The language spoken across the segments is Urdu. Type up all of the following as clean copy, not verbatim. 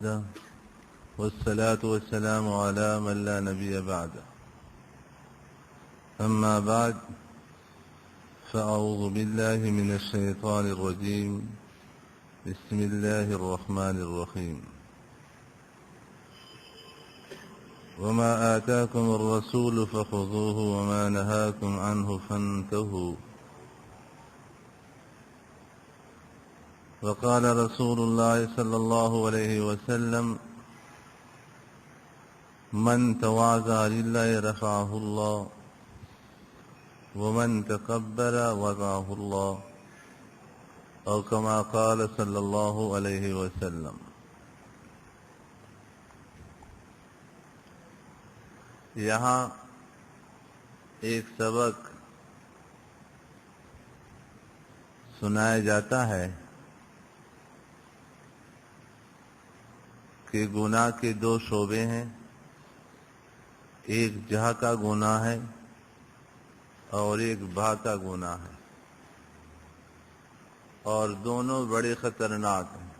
والصلاة والسلام على من لا نبي بعده. أما بعد، فأعوذ بالله من الشيطان الرجيم. بسم الله الرحمن الرحيم. وما آتاكم الرسول فخذوه وما نهاكم عنه فانتهوا. وقال رسول الله صلى الله عليه وسلم: من تواضع لله رفعه الله ومن تكبر وضعه الله، او كما قال صلی اللہ علیہ وسلم. یہاں ایک سبق سنایا جاتا ہے کہ گناہ کے دو شعبے ہیں. ایک جہاں کا گناہ ہے اور ایک بھا کا گناہ ہے، اور دونوں بڑے خطرناک ہیں.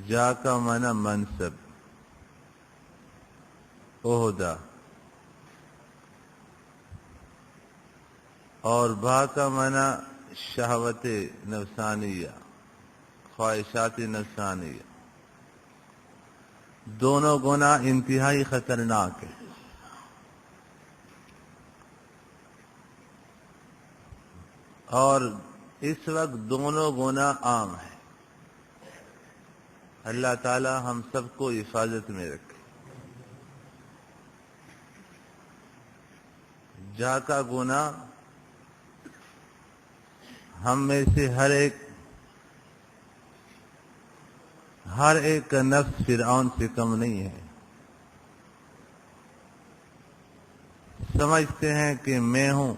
جا کا معنی منصب، عہدہ، اور بھا کا معنی شہوت نفسانیہ، خواہشات نفسانیہ. دونوں گناہ انتہائی خطرناک ہیں. اور اس وقت دونوں گناہ عام ہیں. اللہ تعالی ہم سب کو حفاظت میں رکھے. جا کا گناہ ہم میں سے ہر ایک کا نفس فرعون سے کم نہیں ہے. سمجھتے ہیں کہ میں ہوں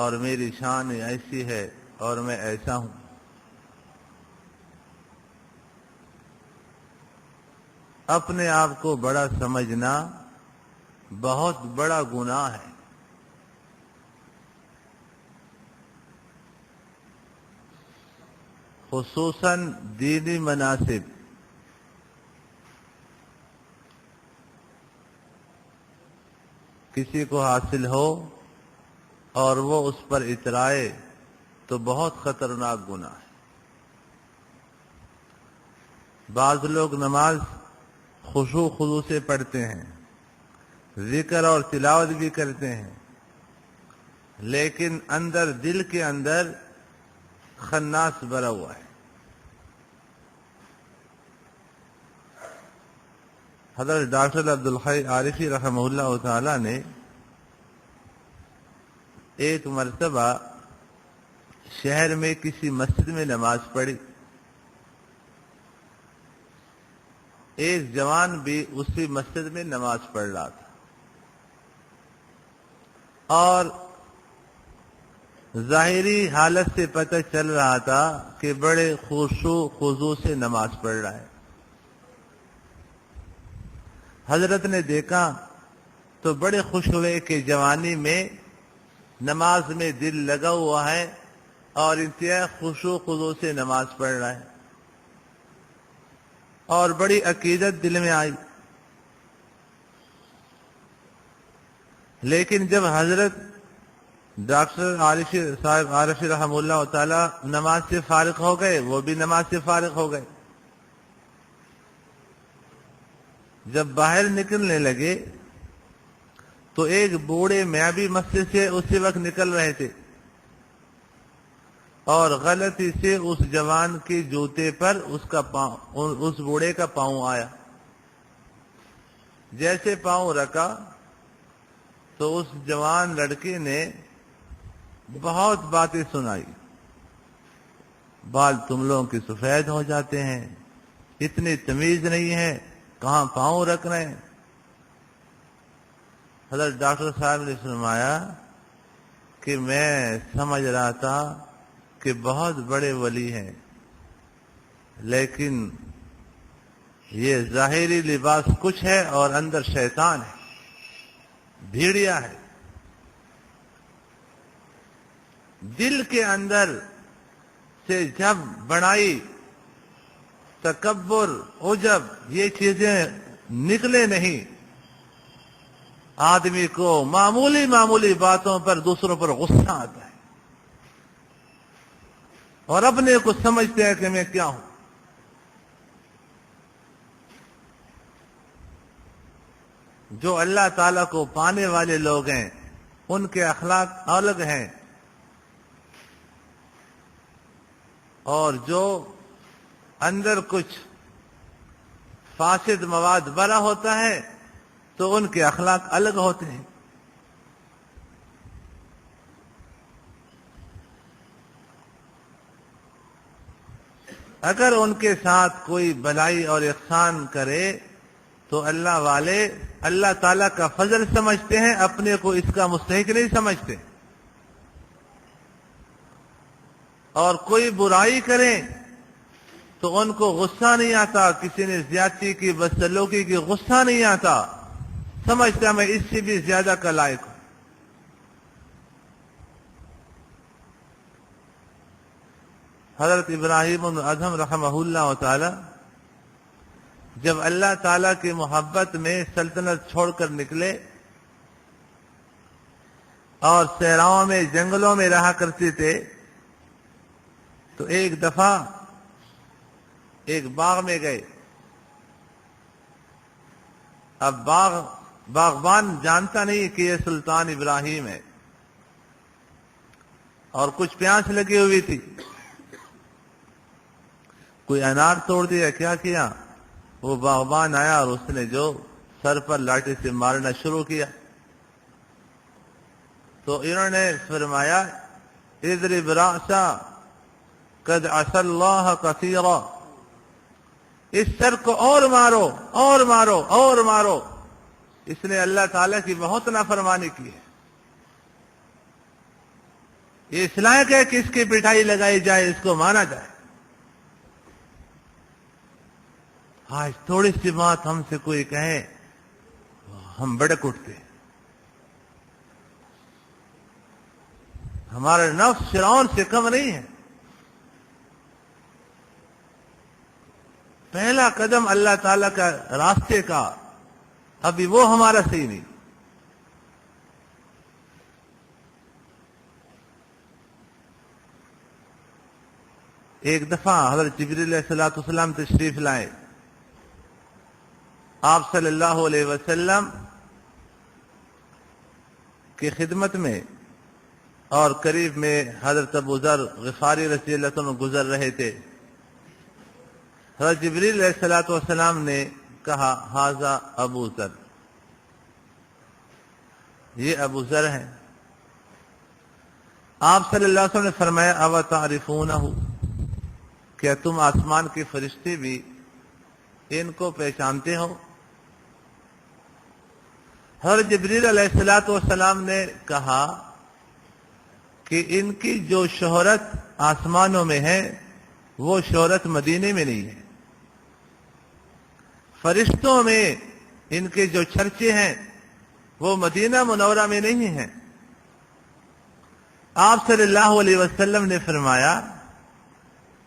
اور میری شان ایسی ہے اور میں ایسا ہوں. اپنے آپ کو بڑا سمجھنا بہت بڑا گناہ ہے. خصوصاً دینی مناسب، کسی کو حاصل ہو اور وہ اس پر اترائے تو بہت خطرناک گناہ ہے. بعض لوگ نماز خشوع خضوع سے پڑھتے ہیں، ذکر اور تلاوت بھی کرتے ہیں، لیکن اندر دل کے اندر خناس بھرا ہوا ہے. حضرت ڈاکٹر عبدالحی عارفی رحمہ اللہ تعالی نے ایک مرتبہ شہر میں کسی مسجد میں نماز پڑھی. ایک جوان بھی اسی مسجد میں نماز پڑھ رہا تھا اور ظاہری حالت سے پتہ چل رہا تھا کہ بڑے خشوع خضوع سے نماز پڑھ رہا ہے. حضرت نے دیکھا تو بڑے خوش ہوئے کہ جوانی میں نماز میں دل لگا ہوا ہے اور انتہائی خشوع خضوع سے نماز پڑھ رہا ہے، اور بڑی عقیدت دل میں آئی. لیکن جب حضرت ڈاکٹر عارفی رحمہ اللہ تعالی نماز سے فارغ ہو گئے، وہ بھی نماز سے فارغ ہو گئے. جب باہر نکلنے لگے تو ایک بوڑھے میاں بھی مسجد سے اسی وقت نکل رہے تھے اور غلطی سے اس جوان کے جوتے پر اس بوڑھے کا پاؤں آیا. جیسے پاؤں رکھا تو اس جوان لڑکے نے بہت باتیں سنائی. بال تم لوگوں کے سفید ہو جاتے ہیں، اتنی تمیز نہیں ہے، کہاں پاؤں رکھ رہے ہیں. حضرت ڈاکٹر صاحب نے فرمایا کہ میں سمجھ رہا تھا کہ بہت بڑے ولی ہیں، لیکن یہ ظاہری لباس کچھ ہے اور اندر شیطان ہے، بھیڑیا ہے. دل کے اندر سے جب بڑائی، تکبر، عجب یہ چیزیں نکلے نہیں، آدمی کو معمولی معمولی باتوں پر دوسروں پر غصہ آتا ہے اور اپنے کو سمجھتے ہیں کہ میں کیا ہوں۔ جو اللہ تعالیٰ کو پانے والے لوگ ہیں ان کے اخلاق الگ ہیں، اور جو اندر کچھ فاسد مواد بھرا ہوتا ہے تو ان کے اخلاق الگ ہوتے ہیں۔ اگر ان کے ساتھ کوئی بھلائی اور احسان کرے تو اللہ والے اللہ تعالیٰ کا فضل سمجھتے ہیں، اپنے کو اس کا مستحق نہیں سمجھتے، اور کوئی برائی کریں تو ان کو غصہ نہیں آتا، کسی نے زیادتی کی، بدسلوکی کی، غصہ نہیں آتا، سمجھتا میں اس سے بھی زیادہ کا لائق ہوں۔ حضرت ابراہیم بن ادھم رحمہ اللہ تعالی جب اللہ تعالیٰ کی محبت میں سلطنت چھوڑ کر نکلے اور صحراؤں میں، جنگلوں میں رہا کرتے تھے، تو ایک دفعہ ایک باغ میں گئے۔ اب باغبان جانتا نہیں کہ یہ سلطان ابراہیم ہے، اور کچھ پیاس لگی ہوئی تھی، کوئی انار توڑ دیا، کیا کیا؟ وہ باغبان آیا اور اس نے جو سر پر لاٹھی سے مارنا شروع کیا، تو انہوں نے فرمایا اضرب رأسا قد عصى اللہ کثیرا، اس سر کو اور مارو اور مارو اور مارو، اس نے اللہ تعالیٰ کی بہت نافرمانی کی ہے، یہ اس لائق ہے کہ اس کی پٹائی لگائی جائے، اس کو مانا جائے۔ آج تھوڑی سی بات ہم سے کوئی کہے ہم بڑک اٹھتے ہیں، ہمارا نفس فرعون سے کم نہیں ہے۔ پہلا قدم اللہ تعالیٰ کا راستے کا ابھی وہ ہمارا صحیح نہیں۔ ایک دفعہ حضرت جبریل علیہ السلام تشریف لائے، آپ صلی اللہ علیہ وسلم کی خدمت میں، اور قریب میں حضرت ابو ذر غفاری رضی اللہ عنہ گزر رہے تھے۔ حضرت جبریل علیہ السلام نے کہا ھذا ابو ذر، یہ ابو ذر ہے۔ آپ صلی اللہ علیہ وسلم نے فرمایا او تعرفونہ، کیا تم آسمان کے فرشتے بھی ان کو پہچانتے ہو؟ حضرت جبریل علیہ السلام نے کہا کہ ان کی جو شہرت آسمانوں میں ہے وہ شہرت مدینے میں نہیں ہے، فرشتوں میں ان کے جو چرچے ہیں وہ مدینہ منورہ میں نہیں ہیں۔ آپ صلی اللہ علیہ وسلم نے فرمایا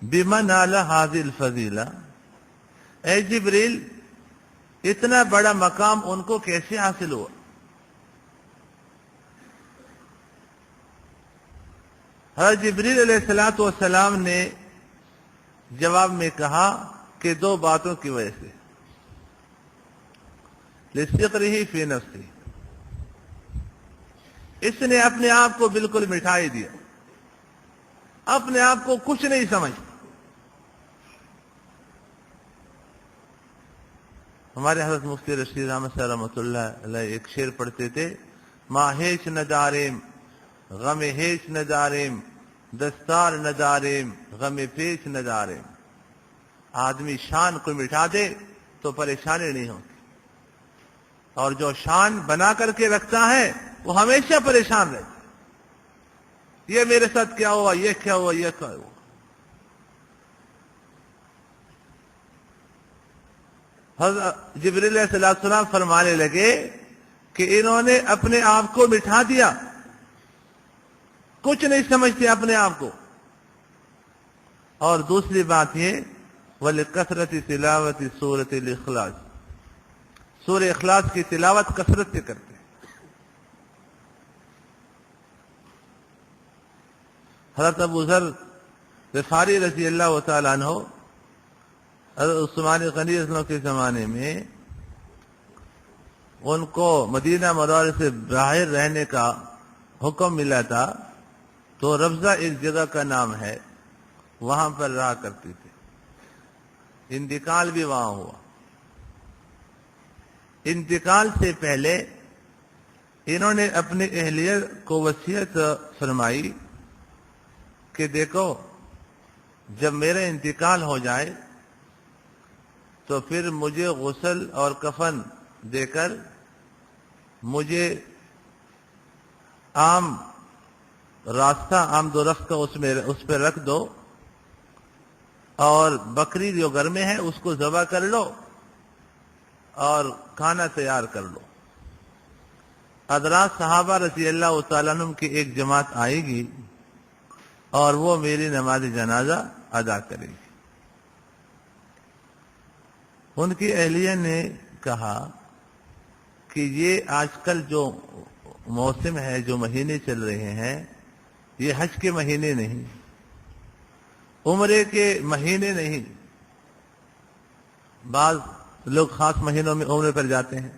بمن نال ھذی الفضیلہ، اے جبریل اتنا بڑا مقام ان کو کیسے حاصل ہوا؟ حضرت جبریل علیہ السلام نے جواب میں کہا کہ دو باتوں کی وجہ سے، لِصِغْرِهِ فِي نَفْسِهِ، اس نے اپنے آپ کو بالکل مٹھائی دیا، اپنے آپ کو کچھ نہیں سمجھتا۔ ہمارے حضرت مفتی رشید احمد صاحب رحمۃ اللہ علیہ ایک شعر پڑھتے تھے، ماں ہیچ نداریم غم ہیچ نداریم، دستار نداریم غم پیچ نداریم۔ آدمی شان کو مٹا دے تو پریشانی نہیں ہوتی، اور جو شان بنا کر کے رکھتا ہے وہ ہمیشہ پریشان رہتا ہے، یہ میرے ساتھ کیا ہوا، یہ کیا ہوا، یہ کیا ہوا۔ حضرت جبریل علیہ السلام فرمانے لگے کہ انہوں نے اپنے آپ کو مٹھا دیا، کچھ نہیں سمجھتے اپنے آپ کو، اور دوسری بات یہ وَلِكَثْرَةِ تِلَاوَةِ سورۃ الاخلاص، سورہ اخلاص کی تلاوت کثرت سے کرتے ہیں۔ حضرت ابو ذر غفاری رضی اللہ تعالیٰ عنہ حضرت عثمان غنی رضی اللہ عنہ کے زمانے میں ان کو مدینہ منورہ سے باہر رہنے کا حکم ملا تھا، تو ربضہ ایک جگہ کا نام ہے، وہاں پر رہا کرتے تھے۔ انتقال بھی وہاں ہوا۔ انتقال سے پہلے انہوں نے اپنی اہلیہ کو وصیت فرمائی کہ دیکھو جب میرا انتقال ہو جائے تو پھر مجھے غسل اور کفن دے کر مجھے عام راستہ آمد و رفت کا اس پہ رکھ دو، اور بکری جو گھر میں ہے اس کو ذبح کر لو اور کھانا تیار کر لو۔ حضرات صحابہ رضی اللہ تعالیٰ عنہ کی ایک جماعت آئے گی اور وہ میری نماز جنازہ ادا کرے گی۔ ان کی اہلیہ نے کہا کہ یہ آج کل جو موسم ہے، جو مہینے چل رہے ہیں، یہ حج کے مہینے نہیں، عمرے کے مہینے نہیں۔ بعض لوگ خاص مہینوں میں عمرے پر جاتے ہیں،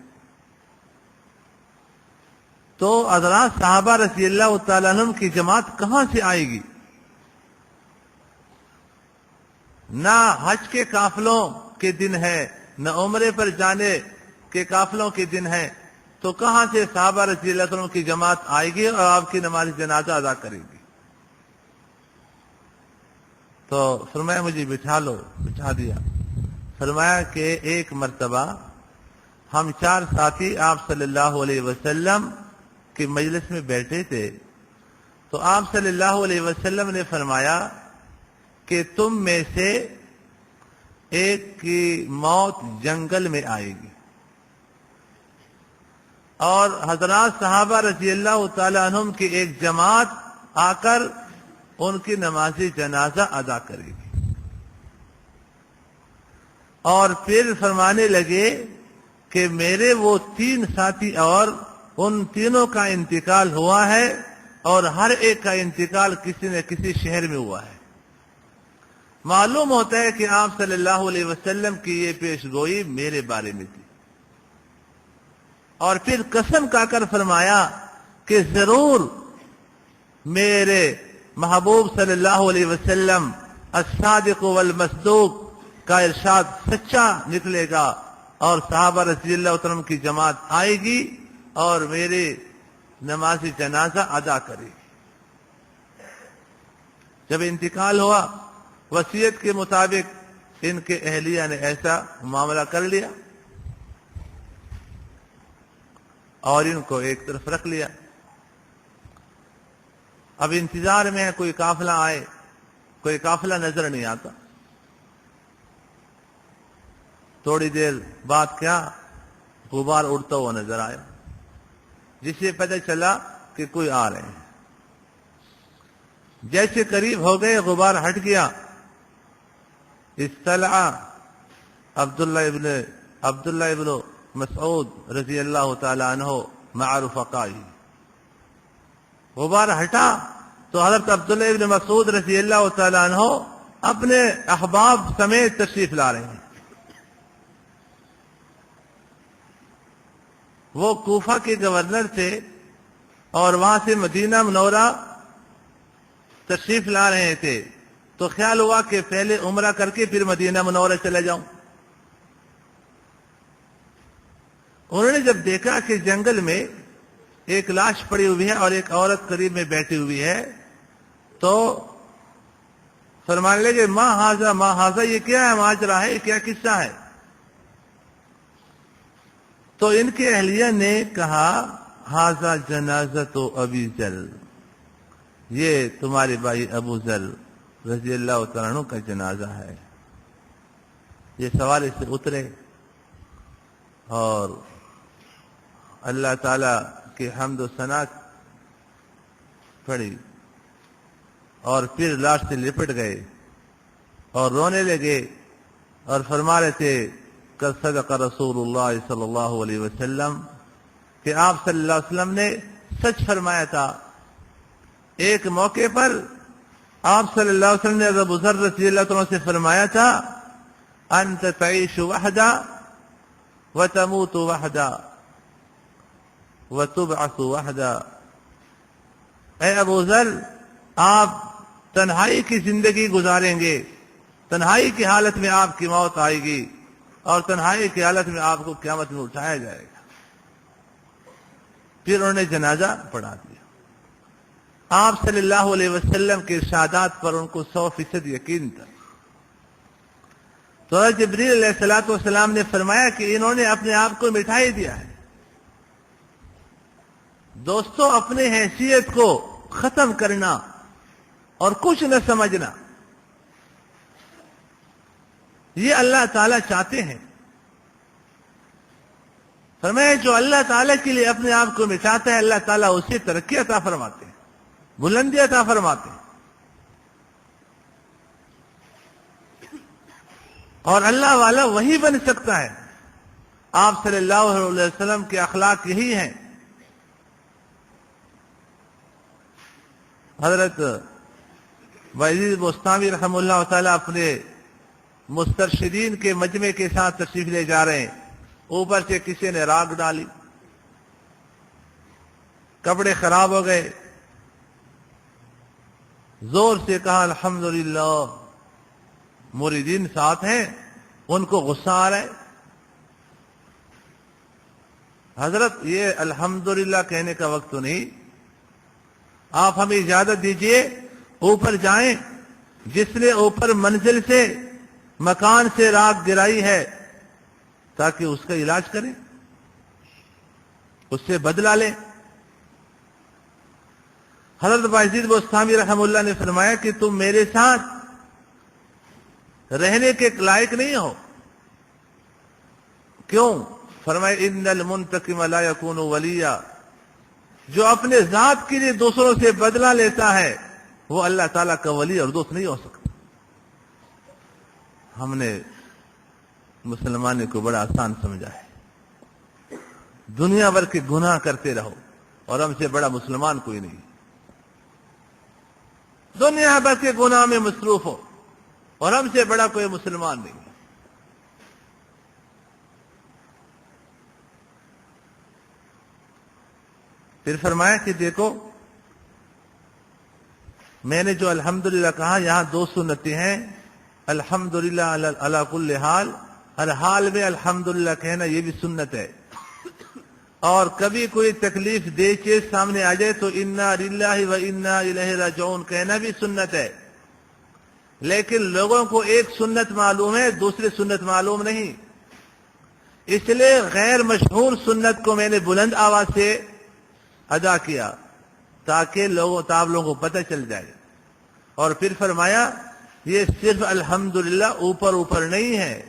تو حضرات صحابہ رضی اللہ تعالیٰ عنہ کی جماعت کہاں سے آئے گی؟ نہ حج کے قافلوں کے دن ہے، نہ عمرے پر جانے کے قافلوں کے دن ہے، تو کہاں سے صحابہ رضی اللہ عنہ کی جماعت آئے گی اور آپ کی نماز جنازہ ادا کرے گی؟ تو فرمایا مجھے بٹھا لو، بٹھا دیا۔ فرمایا کہ ایک مرتبہ ہم 4 ساتھی آپ صلی اللہ علیہ وسلم کی مجلس میں بیٹھے تھے، تو آپ صلی اللہ علیہ وسلم نے فرمایا کہ تم میں سے ایک کی موت جنگل میں آئے گی، اور حضرات صحابہ رضی اللہ تعالی عنہم کی ایک جماعت آ کر ان کی نماز جنازہ ادا کرے گی۔ اور پھر فرمانے لگے کہ میرے وہ 3 ساتھی اور ان تینوں کا انتقال ہوا ہے، اور ہر ایک کا انتقال کسی نہ کسی شہر میں ہوا ہے۔ معلوم ہوتا ہے کہ آپ صلی اللہ علیہ وسلم کی یہ پیش گوئی میرے بارے میں تھی۔ اور پھر قسم کھا کر فرمایا کہ ضرور میرے محبوب صلی اللہ علیہ وسلم الصادق والمصدوق کا ارشاد سچا نکلے گا، اور صحابہ رضی اللہ عنہ کی جماعت آئے گی اور میرے نماز جنازہ ادا کرے گی۔ جب انتقال ہوا، وصیت کے مطابق ان کے اہلیہ نے ایسا معاملہ کر لیا اور ان کو ایک طرف رکھ لیا۔ اب انتظار میں ہے کوئی قافلہ آئے، کوئی قافلہ نظر نہیں آتا۔ تھوڑی دیر بعد کیا غبار اڑتا ہوا نظر آیا، جس سے پتہ چلا کہ کوئی آ رہے ہیں۔ جیسے قریب ہو گئے غبار ہٹ گیا، اطلع عبداللہ ابن مسعود رضی اللہ تعالی عنہ مع رفقائہ۔ غبار ہٹا تو حضرت عبداللہ ابن مسعود رضی اللہ تعالی عنہ اپنے احباب سمیت تشریف لا رہے ہیں۔ وہ کوفہ کے گورنر تھے اور وہاں سے مدینہ منورہ تشریف لا رہے تھے، تو خیال ہوا کہ پہلے عمرہ کر کے پھر مدینہ منورہ چلے جاؤں۔ انہوں نے جب دیکھا کہ جنگل میں ایک لاش پڑی ہوئی ہے اور ایک عورت قریب میں بیٹھی ہوئی ہے، تو فرمانے لگے ما ہاذا، یہ کیا ہے ماجرا ہے، یہ کیا قصہ ہے؟ تو ان کے اہلیہ نے کہا ہاذا جنازۃ ابی ذر، یہ تمہارے بھائی ابو ذر رضی اللہ تعالیٰ عنہ کا جنازہ ہے۔ یہ سوارے سے اترے اور اللہ تعالی کی حمد و ثنا پڑھی، اور پھر لاش سے لپٹ گئے اور رونے لگے اور فرما رہے تھے قد صدق رسول اللہ صلی اللہ علیہ وسلم کہ آپ صلی اللہ علیہ وسلم نے سچ فرمایا تھا۔ ایک موقع پر آپ صلی اللہ علیہ وسلم نے ابو ذر رضی اللہ عنہ سے فرمایا تھا انت تعیش وحدا وتموت وحدا وتبعث وحدا، اے ابو ذر آپ تنہائی کی زندگی گزاریں گے، تنہائی کی حالت میں آپ کی موت آئے گی اور تنہائی کی حالت میں آپ کو قیامت میں اٹھایا جائے گا۔ پھر انہوں نے جنازہ پڑھا دیا۔ آپ صلی اللہ علیہ وسلم کے ارشادات پر ان کو 100% یقین تھا۔ تو جبریل علیہ الصلوۃ والسلام نے فرمایا کہ انہوں نے اپنے آپ کو مٹھائی دیا ہے۔ دوستو، اپنے حیثیت کو ختم کرنا اور کچھ نہ سمجھنا یہ اللہ تعالیٰ چاہتے ہیں۔ فرمایا جو اللہ تعالیٰ کے لیے اپنے آپ کو مٹاتا ہے اللہ تعالیٰ اسے ترقی عطا فرماتے ہیں، بلندی عطا فرماتے ہیں۔ اور اللہ والا وہی بن سکتا ہے۔ آپ صلی اللہ علیہ وسلم کے اخلاق یہی ہیں۔ حضرت وحید بستامی رحمہ اللہ تعالی اپنے مسترشدین کے مجمع کے ساتھ تشریف لے جا رہے ہیں، اوپر سے کسی نے راگ ڈالی، کپڑے خراب ہو گئے، زور سے کہا الحمدللہ۔ مریدین ساتھ ہیں، ان کو غصہ آ رہا ہے۔ حضرت یہ الحمدللہ کہنے کا وقت تو نہیں، آپ ہمیں اجازت دیجئے اوپر جائیں، جس نے اوپر منزل سے مکان سے راگ گرائی ہے تاکہ اس کا علاج کریں، اس سے بدلہ لیں۔ حضرت وحید بستامی رحمہ اللہ نے فرمایا کہ تم میرے ساتھ رہنے کے لائق نہیں ہو۔ کیوں؟ فرمایا ان المنتقم لا یکون ولیا، جو اپنے ذات کے لیے دوسروں سے بدلہ لیتا ہے وہ اللہ تعالیٰ کا ولی اور دوست نہیں ہو سکتا۔ ہم نے مسلمانوں کو بڑا آسان سمجھا ہے، دنیا بھر کے گناہ کرتے رہو اور ہم سے بڑا مسلمان کوئی نہیں۔ دنیا بھر کے گناہ میں مصروف ہو اور ہم سے بڑا کوئی مسلمان نہیں۔ پھر فرمایا کہ دیکھو میں نے جو الحمدللہ کہا یہاں دو سنتیں ہیں، الحمدللہ علی کل حال، ہر حال میں الحمدللہ کہنا یہ بھی سنت ہے، اور کبھی کوئی تکلیف دے چیز سامنے آ جائے تو انا للہ و انا الیہ راجعون کہنا بھی سنت ہے۔ لیکن لوگوں کو ایک سنت معلوم ہے، دوسری سنت معلوم نہیں، اس لیے غیر مشہور سنت کو میں نے بلند آواز سے ادا کیا تاکہ آپ لوگوں کو پتہ چل جائے۔ اور پھر فرمایا یہ صرف الحمدللہ اوپر اوپر نہیں ہے،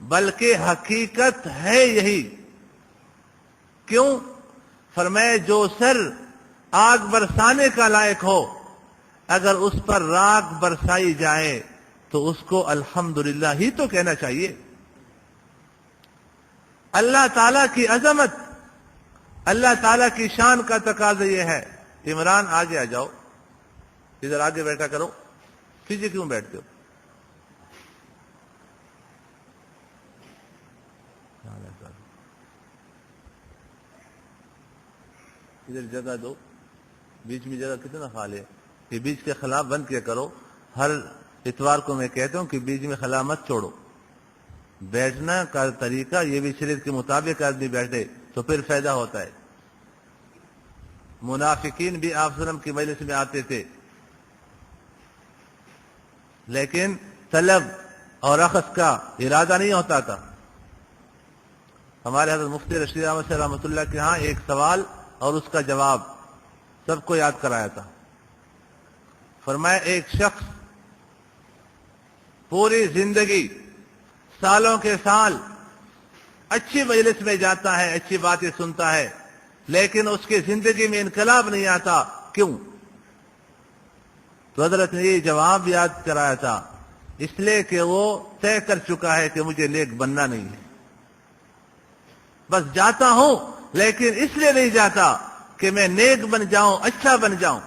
بلکہ حقیقت ہے یہی۔ کیوں؟ فرمایا جو سر آگ برسانے کا لائق ہو اگر اس پر راگ برسائی جائے تو اس کو الحمدللہ ہی تو کہنا چاہیے۔ اللہ تعالیٰ کی عظمت، اللہ تعالیٰ کی شان کا تقاضا یہ ہے۔ عمران آگے آ جاؤ، ادھر آگے بیٹھا کرو، پیچھے کیوں بیٹھتے ہو؟ ادھر جگہ دو، بیچ میں جگہ کتنا خالی ہے، یہ بیچ کے خلا بند کیا کرو۔ ہر اتوار کو میں کہتا ہوں کہ بیچ میں خلا مت چھوڑو۔ بیٹھنا کا طریقہ یہ بھی شریعت کے مطابق آدمی بیٹھے تو پھر فائدہ ہوتا ہے۔ منافقین بھی آپ صلی اللہ علیہ وسلم کی مجلس میں آتے تھے لیکن طلب اور اخذ کا ارادہ نہیں ہوتا تھا۔ ہمارے حضرت مفتی رشید احمد سے رحمۃ اللہ کے ہاں ایک سوال اور اس کا جواب سب کو یاد کرایا تھا۔ فرمایا ایک شخص پوری زندگی سالوں کے سال اچھی مجلس میں جاتا ہے، اچھی باتیں سنتا ہے، لیکن اس کی زندگی میں انقلاب نہیں آتا، کیوں؟ تو حضرت نے یہ جواب یاد کرایا تھا، اس لیے کہ وہ طے کر چکا ہے کہ مجھے نیک بننا نہیں ہے، بس جاتا ہوں لیکن اس لیے نہیں جاتا کہ میں نیک بن جاؤں، اچھا بن جاؤں۔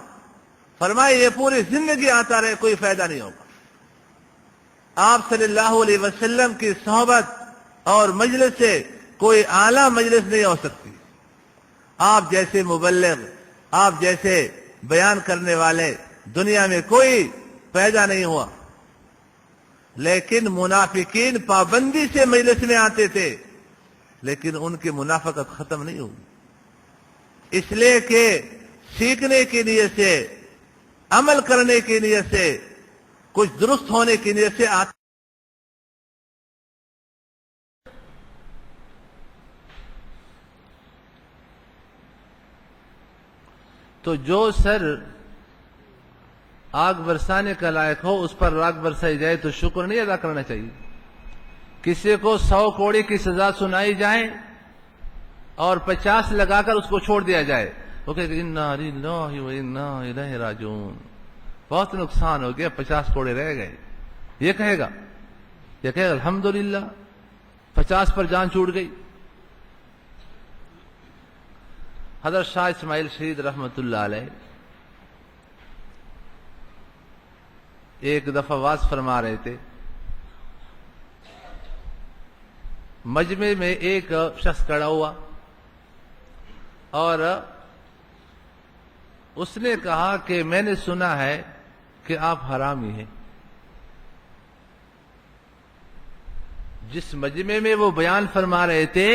فرمائے یہ پوری زندگی آتا رہے کوئی فائدہ نہیں ہوگا۔ آپ صلی اللہ علیہ وسلم کی صحبت اور مجلس سے کوئی اعلیٰ مجلس نہیں ہو سکتی۔ آپ جیسے مبلغ، آپ جیسے بیان کرنے والے دنیا میں کوئی پیدا نہیں ہوا، لیکن منافقین پابندی سے مجلس میں آتے تھے، لیکن ان کی منافقت ختم نہیں ہوئی، اس لیے کہ سیکھنے کی نیت سے، عمل کرنے کی نیت سے، کچھ درست ہونے کی نیت سے آتے۔ تو جو سر آگ برسانے کا لائق ہو اس پر راگ برسائی جائے تو شکر نہیں ادا کرنا چاہیے۔ کسی کو 100 کوڑے کی سزا سنائی جائے اور 50 لگا کر اس کو چھوڑ دیا جائے، وہ کہے کہ انا للہ و انا الیہ راجعون، بہت نقصان ہو گیا، 50 کوڑے رہ گئے، یہ کہے گا؟ یہ کہے گا الحمدللہ 50 پر جان چھوٹ گئی۔ حضرت شاہ اسماعیل شہید رحمت اللہ علیہ ایک دفعہ واز فرما رہے تھے، مجمع میں ایک شخص کھڑا ہوا اور اس نے کہا کہ میں نے سنا ہے کہ آپ حرامی ہیں۔ جس مجمع میں وہ بیان فرما رہے تھے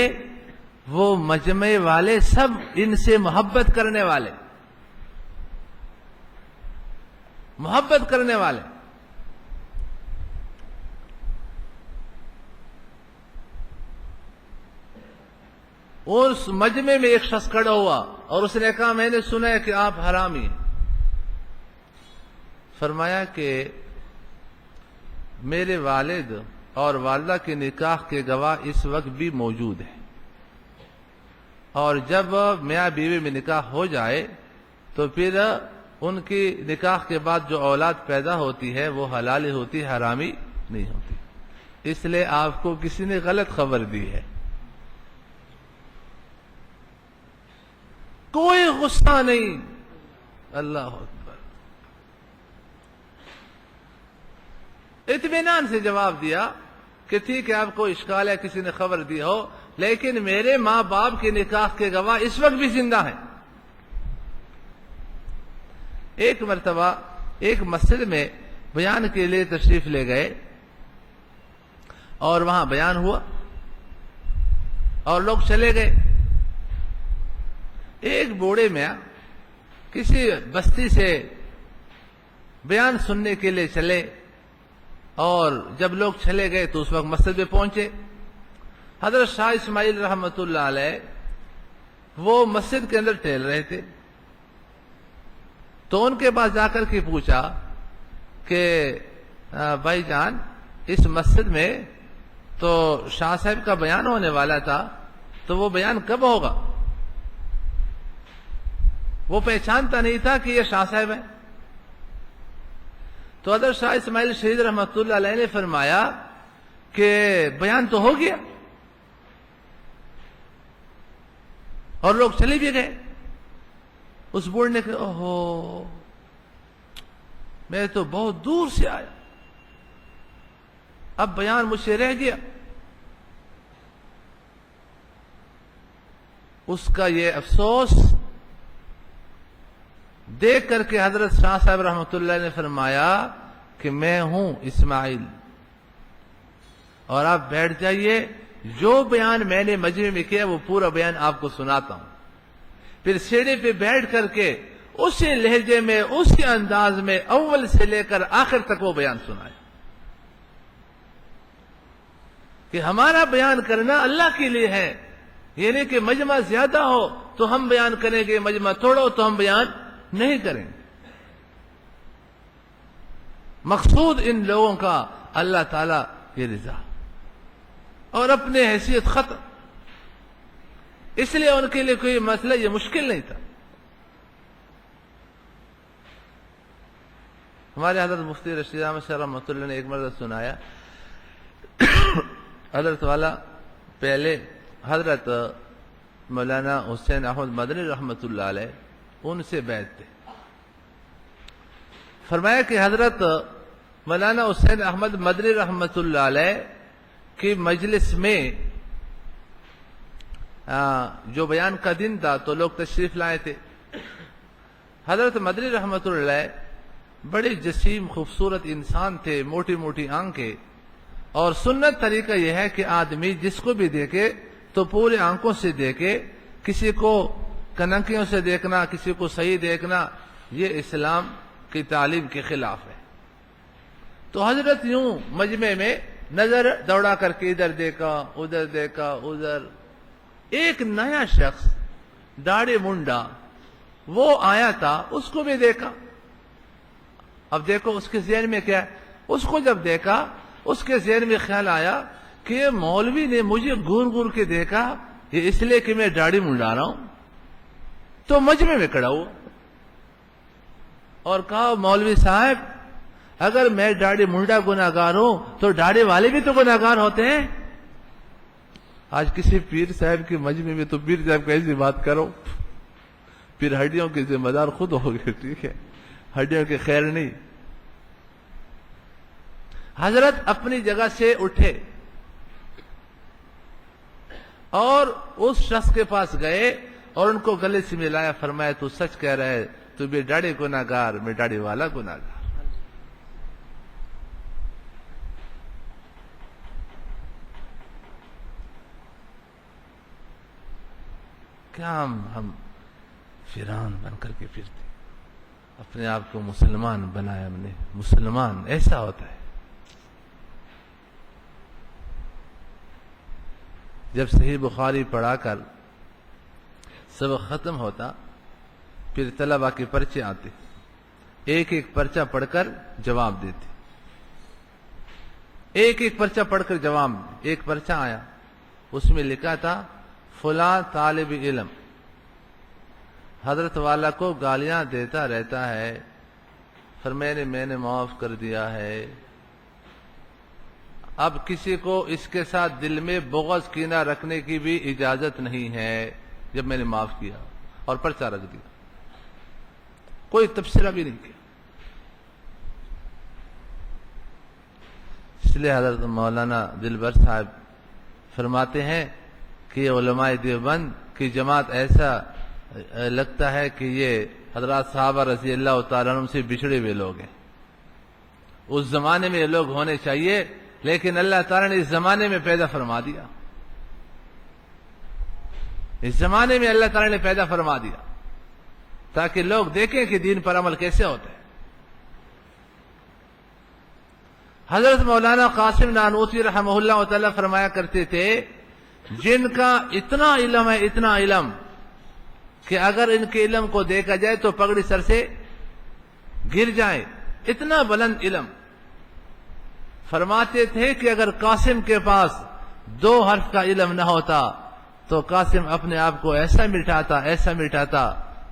وہ مجمع والے سب ان سے محبت کرنے والے، محبت کرنے والے۔ اس مجمع میں ایک شخص کھڑا ہوا اور اس نے کہا میں نے سنا ہے کہ آپ حرامی ہیں۔ فرمایا کہ میرے والد اور والدہ کے نکاح کے گواہ اس وقت بھی موجود ہیں، اور جب میاں بیوی میں نکاح ہو جائے تو پھر ان کی نکاح کے بعد جو اولاد پیدا ہوتی ہے وہ حلال ہوتی، حرامی نہیں ہوتی۔ اس لیے آپ کو کسی نے غلط خبر دی ہے۔ کوئی غصہ نہیں، اللہ اکبر، اطمینان سے جواب دیا کہ ٹھیک ہے آپ کو اشکال ہے، کسی نے خبر دی ہو، لیکن میرے ماں باپ کے نکاح کے گواہ اس وقت بھی زندہ ہیں۔ ایک مرتبہ ایک مسجد میں بیان کے لیے تشریف لے گئے اور وہاں بیان ہوا اور لوگ چلے گئے۔ ایک بوڑھے میاں کسی بستی سے بیان سننے کے لیے چلے، اور جب لوگ چلے گئے تو اس وقت مسجد میں پہنچے۔ حضرت شاہ اسماعیل رحمت اللہ علیہ وہ مسجد کے اندر ٹہل رہے تھے، تو ان کے پاس جا کر کے پوچھا کہ بھائی جان اس مسجد میں تو شاہ صاحب کا بیان ہونے والا تھا، تو وہ بیان کب ہوگا؟ وہ پہچانتا نہیں تھا کہ یہ شاہ صاحب ہے۔ تو حضرت شاہ اسماعیل شہید رحمت اللہ علیہ نے فرمایا کہ بیان تو ہو گیا اور لوگ چلے بھی گئے۔ اس بوڑھے نے کہا اوہو، میں تو بہت دور سے آیا، اب بیان مجھ سے رہ گیا۔ اس کا یہ افسوس دیکھ کر کے حضرت شاہ صاحب رحمۃ اللہ نے فرمایا کہ میں ہوں اسماعیل، اور آپ بیٹھ جائیے، جو بیان میں نے مجمع میں کیا وہ پورا بیان آپ کو سناتا ہوں۔ پھر سیڑھے پہ بیٹھ کر کے اسی لہجے میں، اسی انداز میں اول سے لے کر آخر تک وہ بیان سنایا کہ ہمارا بیان کرنا اللہ کے لیے ہے، یعنی کہ مجمع زیادہ ہو تو ہم بیان کریں گے، مجمع تھوڑا ہو تو ہم بیان نہیں کریں گے۔ مقصود ان لوگوں کا اللہ تعالیٰ کی رضا اور اپنے حیثیت ختم، اس لیے ان کے لیے کوئی مسئلہ یہ مشکل نہیں تھا۔ ہمارے حضرت مفتی رشید احمد شاہ رحمۃ اللہ نے ایک مرتبہ سنایا، حضرت والا پہلے حضرت مولانا حسین احمد مدنی رحمۃ اللہ علیہ ان سے بیعت تھے. فرمایا کہ حضرت مولانا حسین احمد مدنی رحمۃ اللہ علیہ کی مجلس میں جو بیان کا دن تھا تو لوگ تشریف لائے تھے. حضرت مدنی رحمۃ اللہ علیہ بڑے جسیم خوبصورت انسان تھے، موٹی موٹی آنکھیں، اور سنت طریقہ یہ ہے کہ آدمی جس کو بھی دیکھے تو پورے آنکھوں سے دیکھے، کسی کو کنکیوں سے دیکھنا، کسی کو صحیح دیکھنا، یہ اسلام کی تعلیم کے خلاف ہے. تو حضرت یوں مجمع میں نظر دوڑا کر کے ادھر دیکھا ادھر. ایک نیا شخص داڑھی منڈا وہ آیا تھا، اس کو بھی دیکھا. اب دیکھو اس کے ذہن میں کیا ہے، اس کو جب دیکھا اس کے ذہن میں خیال آیا کہ یہ مولوی نے مجھے گور کے دیکھا، یہ اس لیے کہ میں داڑھی منڈا رہا ہوں. تو مجمع میں کھڑا ہوا اور کہا، مولوی صاحب اگر میں داڑھی منڈا گناہگار ہوں تو داڑھی والے بھی تو گناہگار ہوتے ہیں. آج کسی پیر صاحب کے مجمع میں تو پیر صاحب کو ایسی بات کرو، پھر ہڈیوں کے ذمہ دار خود ہو گئے. ٹھیک ہے، ہڈیوں کے خیر نہیں. حضرت اپنی جگہ سے اٹھے اور اس شخص کے پاس گئے اور ان کو گلے سے ملایا. فرمایا تو سچ کہہ رہا ہے، تو بھی داڑھی گناہگار، میں داڑھی والا گناہگار. کیا ہم فیران بن کر کے پھرتے، اپنے آپ کو مسلمان بنایا ہم نے. مسلمان ایسا ہوتا ہے. جب صحیح بخاری پڑھا کر سبق ختم ہوتا پھر طلبہ کے پرچے آتے، ایک ایک پرچہ پڑھ کر جواب دیتے. ایک ایک پرچہ پڑھ کر جواب. ایک پرچہ آیا، اس میں لکھا تھا فلاں طالب علم حضرت والا کو گالیاں دیتا رہتا ہے، پھر میں نے معاف کر دیا ہے. اب کسی کو اس کے ساتھ دل میں بغض کینہ رکھنے کی بھی اجازت نہیں ہے. جب میں نے معاف کیا اور پرچہ رکھ دیا، کوئی تبصرہ بھی نہیں کیا. اس لیے حضرت مولانا دلبر صاحب فرماتے ہیں کہ علماء دیوبند کی جماعت ایسا لگتا ہے کہ یہ حضرات صحابہ رضی اللہ تعالیٰ عنہ سے بچھڑے ہوئے لوگ ہیں. اس زمانے میں یہ لوگ ہونے چاہیے، لیکن اللہ تعالیٰ نے اس زمانے میں پیدا فرما دیا. اس زمانے میں اللہ تعالیٰ نے پیدا فرما دیا تاکہ لوگ دیکھیں کہ دین پر عمل کیسے ہوتا ہے. حضرت مولانا قاسم نانوتوی رحمہ اللہ تعالی فرمایا کرتے تھے، جن کا اتنا علم ہے، اتنا علم کہ اگر ان کے علم کو دیکھا جائے تو پگڑی سر سے گر جائے، اتنا بلند علم. فرماتے تھے کہ اگر قاسم کے پاس 2 حرف کا علم نہ ہوتا تو قاسم اپنے آپ کو ایسا مٹاتا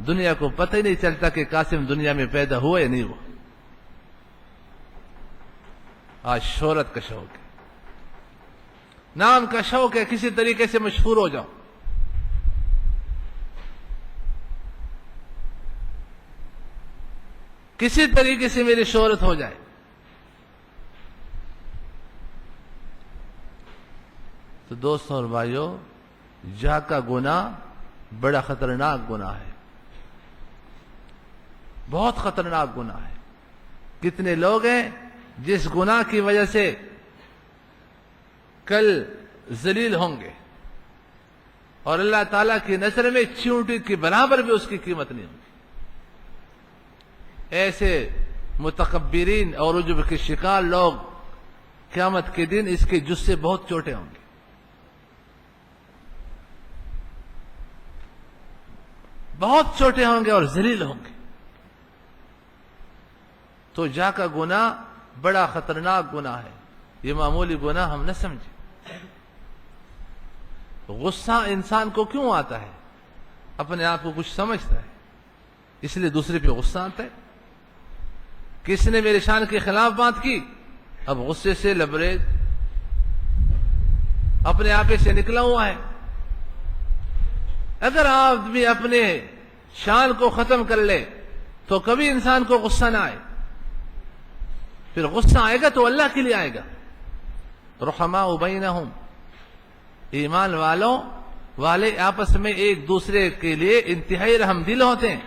دنیا کو پتہ ہی نہیں چلتا کہ قاسم دنیا میں پیدا ہوا یا نہیں ہوا. آج شہرت کا شوق ہے، نام کا شوق ہے، کسی طریقے سے مشہور ہو جاؤ. کسی طریقے سے میری شہرت ہو جائے. تو دوستوں اور بھائیوں، جا کا گناہ بڑا خطرناک گناہ ہے، بہت خطرناک گناہ ہے. کتنے لوگ ہیں جس گناہ کی وجہ سے کل ذلیل ہوں گے اور اللہ تعالیٰ کی نظر میں چیونٹی کے برابر بھی اس کی قیمت نہیں ہوگی. ایسے متکبرین اور عجب کے شکار لوگ قیامت کے دن اس کے جز سے بہت چھوٹے ہوں گے. بہت چھوٹے ہوں گے اور ذلیل ہوں گے. تو جا کا گناہ بڑا خطرناک گناہ ہے، یہ معمولی گناہ ہم نہ سمجھیں. غصہ انسان کو کیوں آتا ہے؟ اپنے آپ کو کچھ سمجھتا ہے، اس لیے دوسرے پہ غصہ آتا ہے. کس نے میرے شان کے خلاف بات کی، اب غصے سے لبریز اپنے آپے سے نکلا ہوا ہے۔ اگر آدمی اپنے شان کو ختم کر لے تو کبھی انسان کو غصہ نہ آئے، پھر غصہ آئے گا تو اللہ کے لیے آئے گا۔ رحماء بینہم، ایمان والے آپس میں ایک دوسرے کے لیے انتہائی رحم دل ہوتے ہیں۔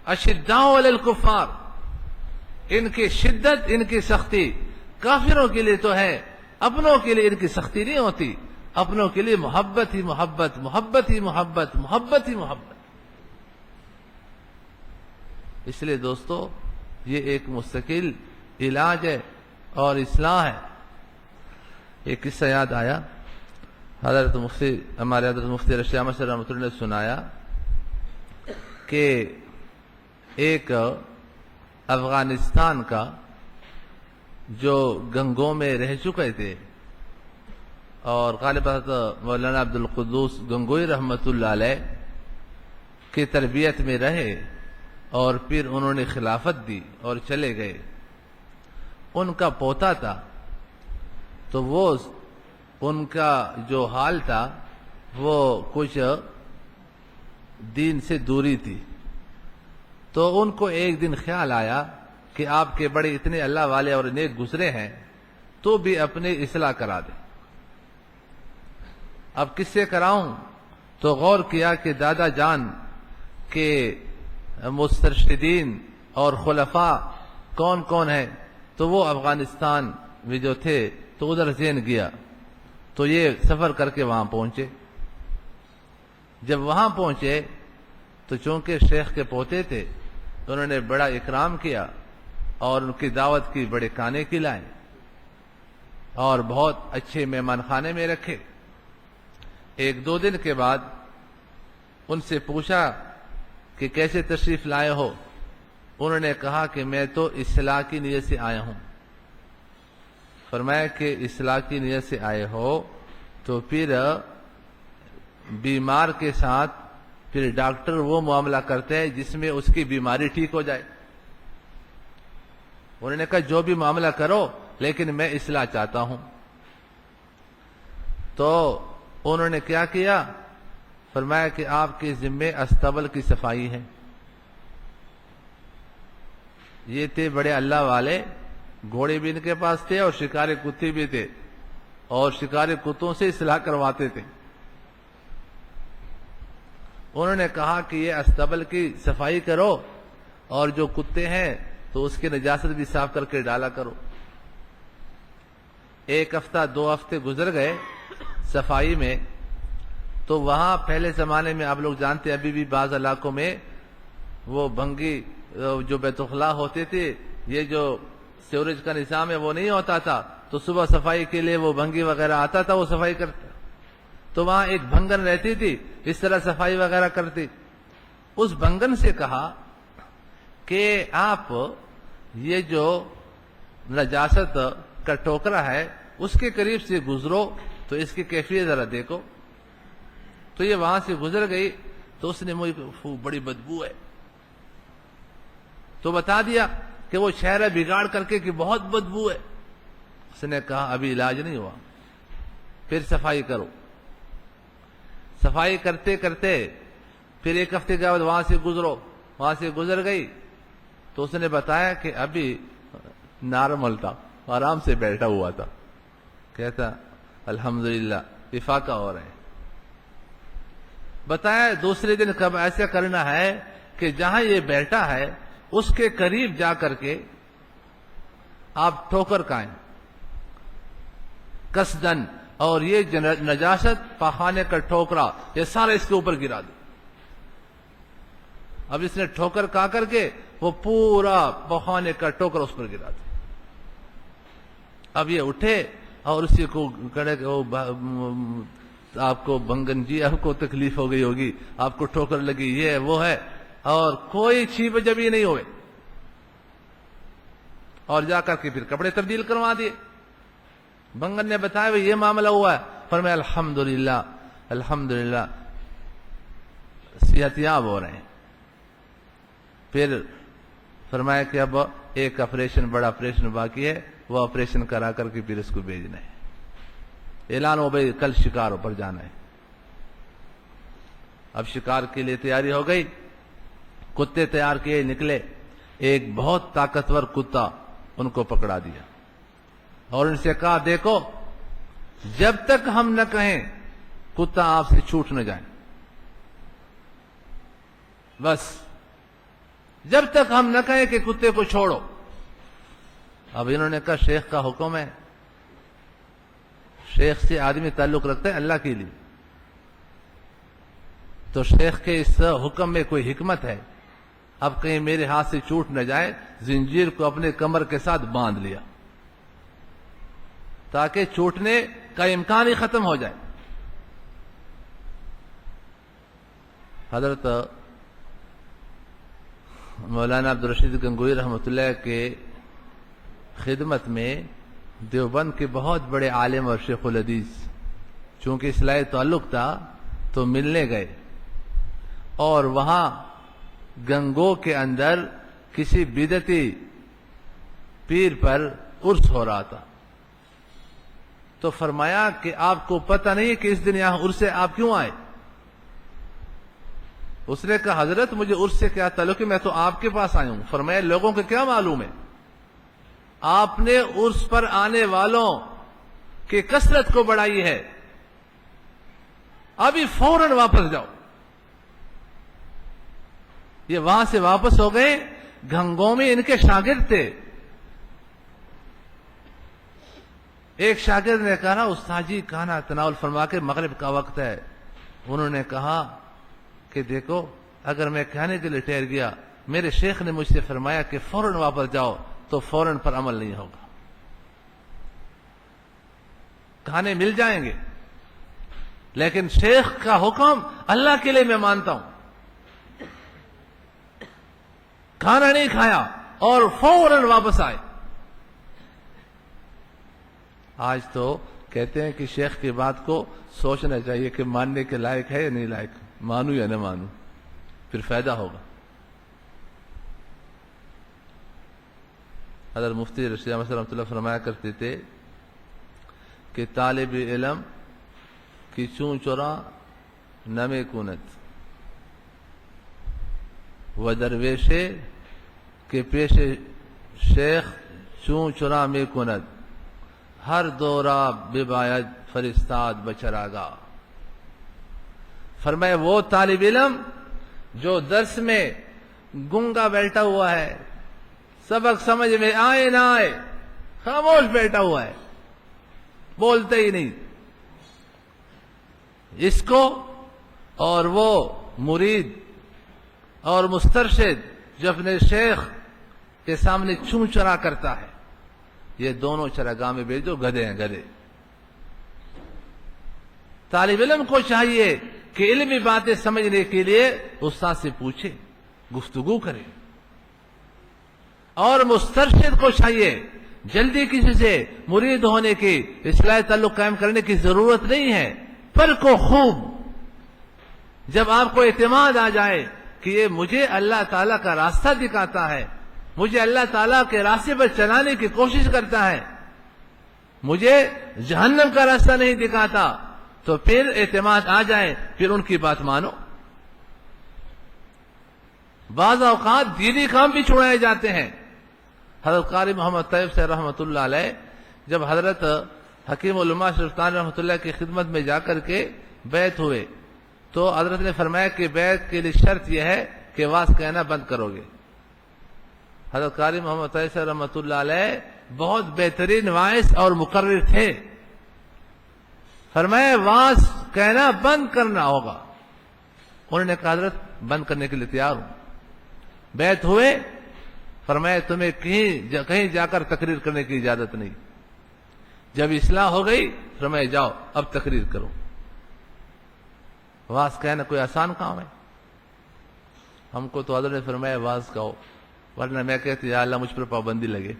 اشداء علی الکفار، ان کی شدت، ان کی سختی کافروں کے لیے تو ہے، اپنوں کے لیے ان کی سختی نہیں ہوتی، اپنوں کے لیے محبت ہی محبت، محبت ہی محبت، محبت ہی محبت۔ اس لیے دوستو یہ ایک مستقل علاج ہے اور اصلاح ہے۔ ایک قصہ یاد آیا، ہمارے حضرت مفتی رشید احمد صاحب رحمۃ اللہ نے سنایا کہ ایک افغانستان کا جو گنگوں میں رہ چکے تھے اور غالب حضرت مولانا عبد القدوس گنگوئی رحمۃ اللہ علیہ کی تربیت میں رہے اور پھر انہوں نے خلافت دی اور چلے گئے۔ ان کا پوتا تھا تو وہ ان کا جو حال تھا وہ کچھ دین سے دوری تھی، تو ان کو ایک دن خیال آیا کہ آپ کے بڑے اتنے اللہ والے اور نیک گزرے ہیں تو بھی اپنے اصلاح کرا دیں۔ اب کس سے کراؤں؟ تو غور کیا کہ دادا جان کے مسترشدین اور خلفاء کون کون ہیں، تو وہ افغانستان میں جو تھے تو ادھر ذہن گیا، تو یہ سفر کر کے وہاں پہنچے۔ جب وہاں پہنچے تو چونکہ شیخ کے پوتے تھے تو انہوں نے بڑا اکرام کیا اور ان کی دعوت کی، بڑے کھانے کھلائے اور بہت اچھے مہمان خانے میں رکھے۔ ایک دو دن کے بعد ان سے پوچھا کہ کیسے تشریف لائے ہو؟ انہوں نے کہا کہ میں تو اصلاح کی نیت سے آیا ہوں۔ فرمایا کہ اصلاح کی نیت سے آئے ہو تو پھر بیمار کے ساتھ پھر ڈاکٹر وہ معاملہ کرتے ہیں جس میں اس کی بیماری ٹھیک ہو جائے۔ انہوں نے کہا جو بھی معاملہ کرو لیکن میں اصلاح چاہتا ہوں۔ تو انہوں نے کیا کیا؟ فرمایا کہ آپ کے ذمے استبل کی صفائی ہے۔ یہ تھے بڑے اللہ والے، گھوڑے بھی ان کے پاس تھے اور شکاری کتے بھی تھے، اور شکاری کتوں سے اصلاح کرواتے تھے۔ انہوں نے کہا کہ یہ استبل کی صفائی کرو اور جو کتے ہیں تو اس کی نجاست بھی صاف کر کے ڈالا کرو۔ ایک ہفتہ دو ہفتے گزر گئے صفائی میں، تو وہاں پہلے زمانے میں آپ لوگ جانتے ابھی بھی بعض علاقوں میں وہ بھنگی جو بیت الخلاء ہوتے تھے، یہ جو سیوریج کا نظام ہے وہ نہیں ہوتا تھا، تو صبح صفائی کے لیے وہ بھنگی وغیرہ آتا تھا، وہ صفائی کرتا، تو وہاں ایک بھنگن رہتی تھی، اس طرح صفائی وغیرہ کرتی۔ اس بھنگن سے کہا کہ آپ یہ جو نجاست کا ٹوکرا ہے اس کے قریب سے گزرو تو اس کی کیفیت ذرا دیکھو۔ تو یہ وہاں سے گزر گئی تو اس نے مجھے بڑی بدبو ہے، تو بتا دیا کہ وہ چہرہ بگاڑ کر کے کہ بہت بدبو ہے۔ اس نے کہا ابھی علاج نہیں ہوا، پھر صفائی کرو۔ صفائی کرتے کرتے پھر ایک ہفتے کے بعد وہاں سے گزرو، وہاں سے گزر گئی تو اس نے بتایا کہ ابھی نارمل تھا، آرام سے بیٹھا ہوا تھا۔ کہتا الحمدللہ افاقہ ہو رہے ہیں۔ بتایا دوسرے دن کب ایسا کرنا ہے کہ جہاں یہ بیٹھا ہے اس کے قریب جا کر کے آپ ٹھوکر کھائیں قصدن، اور یہ نجاست پاخانے کا ٹھوکرا یہ سارا اس کے اوپر گرا دے۔ اب اس نے ٹھوکر کھا کر کے وہ پورا پاخانے کا ٹوکرا اس پر گرا دیا۔ اب یہ اٹھے اور اسی کو کڑے آپ کو بنگن جی آپ کو تکلیف ہو گئی ہوگی، آپ کو ٹھوکر لگی، یہ وہ ہے، اور کوئی چھیب جبی نہیں ہوئے، اور جا کر کے پھر کپڑے تبدیل کروا دیے۔ بنگن نے بتایا یہ معاملہ ہوا ہے، فرمایا الحمدللہ الحمدللہ صحت یاب ہو رہے ہیں۔ پھر فرمایا کہ اب ایک آپریشن، بڑا آپریشن باقی ہے، وہ آپریشن کرا کر کے پھر اس کو بھیجنا ہے. اعلان ہو بھائی کل شکار پر جانا ہے. اب شکار کے لیے تیاری ہو گئی، کتے تیار کیے، نکلے. ایک بہت طاقتور کتا ان کو پکڑا دیا اور ان سے کہا دیکھو جب تک ہم نہ کہیں کتا آپ سے چھوٹ نہ جائے، بس جب تک ہم نہ کہیں کہ کتے کو چھوڑو. اب انہوں نے کہا شیخ کا حکم ہے، شیخ سے آدمی تعلق رکھتا ہے اللہ کے لیے، تو شیخ کے اس حکم میں کوئی حکمت ہے. اب کہیں میرے ہاتھ سے چھوٹ نہ جائے، زنجیر کو اپنے کمر کے ساتھ باندھ لیا تاکہ چھوٹنے کا امکان ہی ختم ہو جائے. حضرت مولانا عبدالرشید گنگوئی رحمۃ اللہ کے خدمت میں دیوبند کے بہت بڑے عالم اور شیخ الحدیث چونکہ اصلاحی تعلق تھا تو ملنے گئے، اور وہاں گنگو کے اندر کسی بدعتی پیر پر عرس ہو رہا تھا. تو فرمایا کہ آپ کو پتہ نہیں کہ اس دن یہاں عرس ہے، آپ کیوں آئے؟ اس نے کہا حضرت مجھے عرس سے کیا تعلق ہے، میں تو آپ کے پاس آیا ہوں. فرمایا لوگوں کو کیا معلوم ہے، آپ نے عرس پر آنے والوں کی کثرت کو بڑھائی ہے، ابھی فوراً واپس جاؤ. یہ وہاں سے واپس ہو گئے. گھنگوں میں ان کے شاگرد تھے. ایک شاگرد نے کہا استاد جی کھانا تناول فرما کے مغرب کا وقت ہے. انہوں نے کہا کہ دیکھو اگر میں کھانے کے لیے ٹھہر گیا، میرے شیخ نے مجھ سے فرمایا کہ فوراً واپس جاؤ، تو فوراً پر عمل نہیں ہوگا. کھانے مل جائیں گے لیکن شیخ کا حکم اللہ کے لیے میں مانتا ہوں. کھانا نہیں کھایا اور فوراً واپس آئے. آج تو کہتے ہیں کہ شیخ کی بات کو سوچنا چاہیے کہ ماننے کے لائق ہے یا نہیں لائق، مانوں یا نہ مانوں، پھر فائدہ ہوگا. حضرت مفتی رشید احمد رحمۃ اللہ فرمایا کرتے تھے کہ طالب علم کی چون چورا نمے کونت و درویشے کے پیش شیخ چون چورا میں کند ہر دورہ بباید فرستاد بچراگا. فرمائے وہ طالب علم جو درس میں گنگا بیٹھا ہوا ہے، سبق سمجھ میں آئے نہ آئے خاموش بیٹھا ہوا ہے، بولتے ہی نہیں، اس کو اور وہ مرید اور مسترشد جو اپنے شیخ کے سامنے چون چرا کرتا ہے، یہ دونوں چراگاہ میں بھیج دو، گدھے ہیں گدھے. طالب علم کو چاہیے کہ علمی باتیں سمجھنے کے لیے استاد سے پوچھے، گفتگو کرے، اور مسترشد کو چاہیے جلدی کسی سے مرید ہونے کی، اصلاح تعلق قائم کرنے کی ضرورت نہیں ہے. پر کو خوب جب آپ کو اعتماد آ جائے کہ یہ مجھے اللہ تعالیٰ کا راستہ دکھاتا ہے، مجھے اللہ تعالیٰ کے راستے پر چلانے کی کوشش کرتا ہے، مجھے جہنم کا راستہ نہیں دکھاتا، تو پھر اعتماد آ جائے، پھر ان کی بات مانو. بعض اوقات دینی کام بھی چھوڑائے جاتے ہیں. حضرت قاری محمد طیب سے رحمۃ اللہ علیہ جب حضرت حکیم علماء سلطان رحمۃ اللہ کی خدمت میں جا کر کے بیعت ہوئے تو حضرت نے فرمایا کہ بیعت کے لیے شرط یہ ہے کہ واز کہنا بند کرو گے. حضرت قاری محمد طیب سے رحمۃ اللہ علیہ بہت بہترین واعظ اور مقرر تھے. فرمایا واز کہنا بند کرنا ہوگا. انہوں نے کہا حضرت بند کرنے کے لیے تیار ہوں. بیعت ہوئے، فرمایا تمہیں کہیں جا کر تقریر کرنے کی اجازت نہیں. جب اصلاح ہو گئی فرمایا جاؤ اب تقریر کرو. واز کہنا کوئی آسان کام ہے؟ ہم کو تو حضرت نے فرمایا واز کہو، ورنہ میں کہتی یا اللہ مجھ پر پابندی لگے.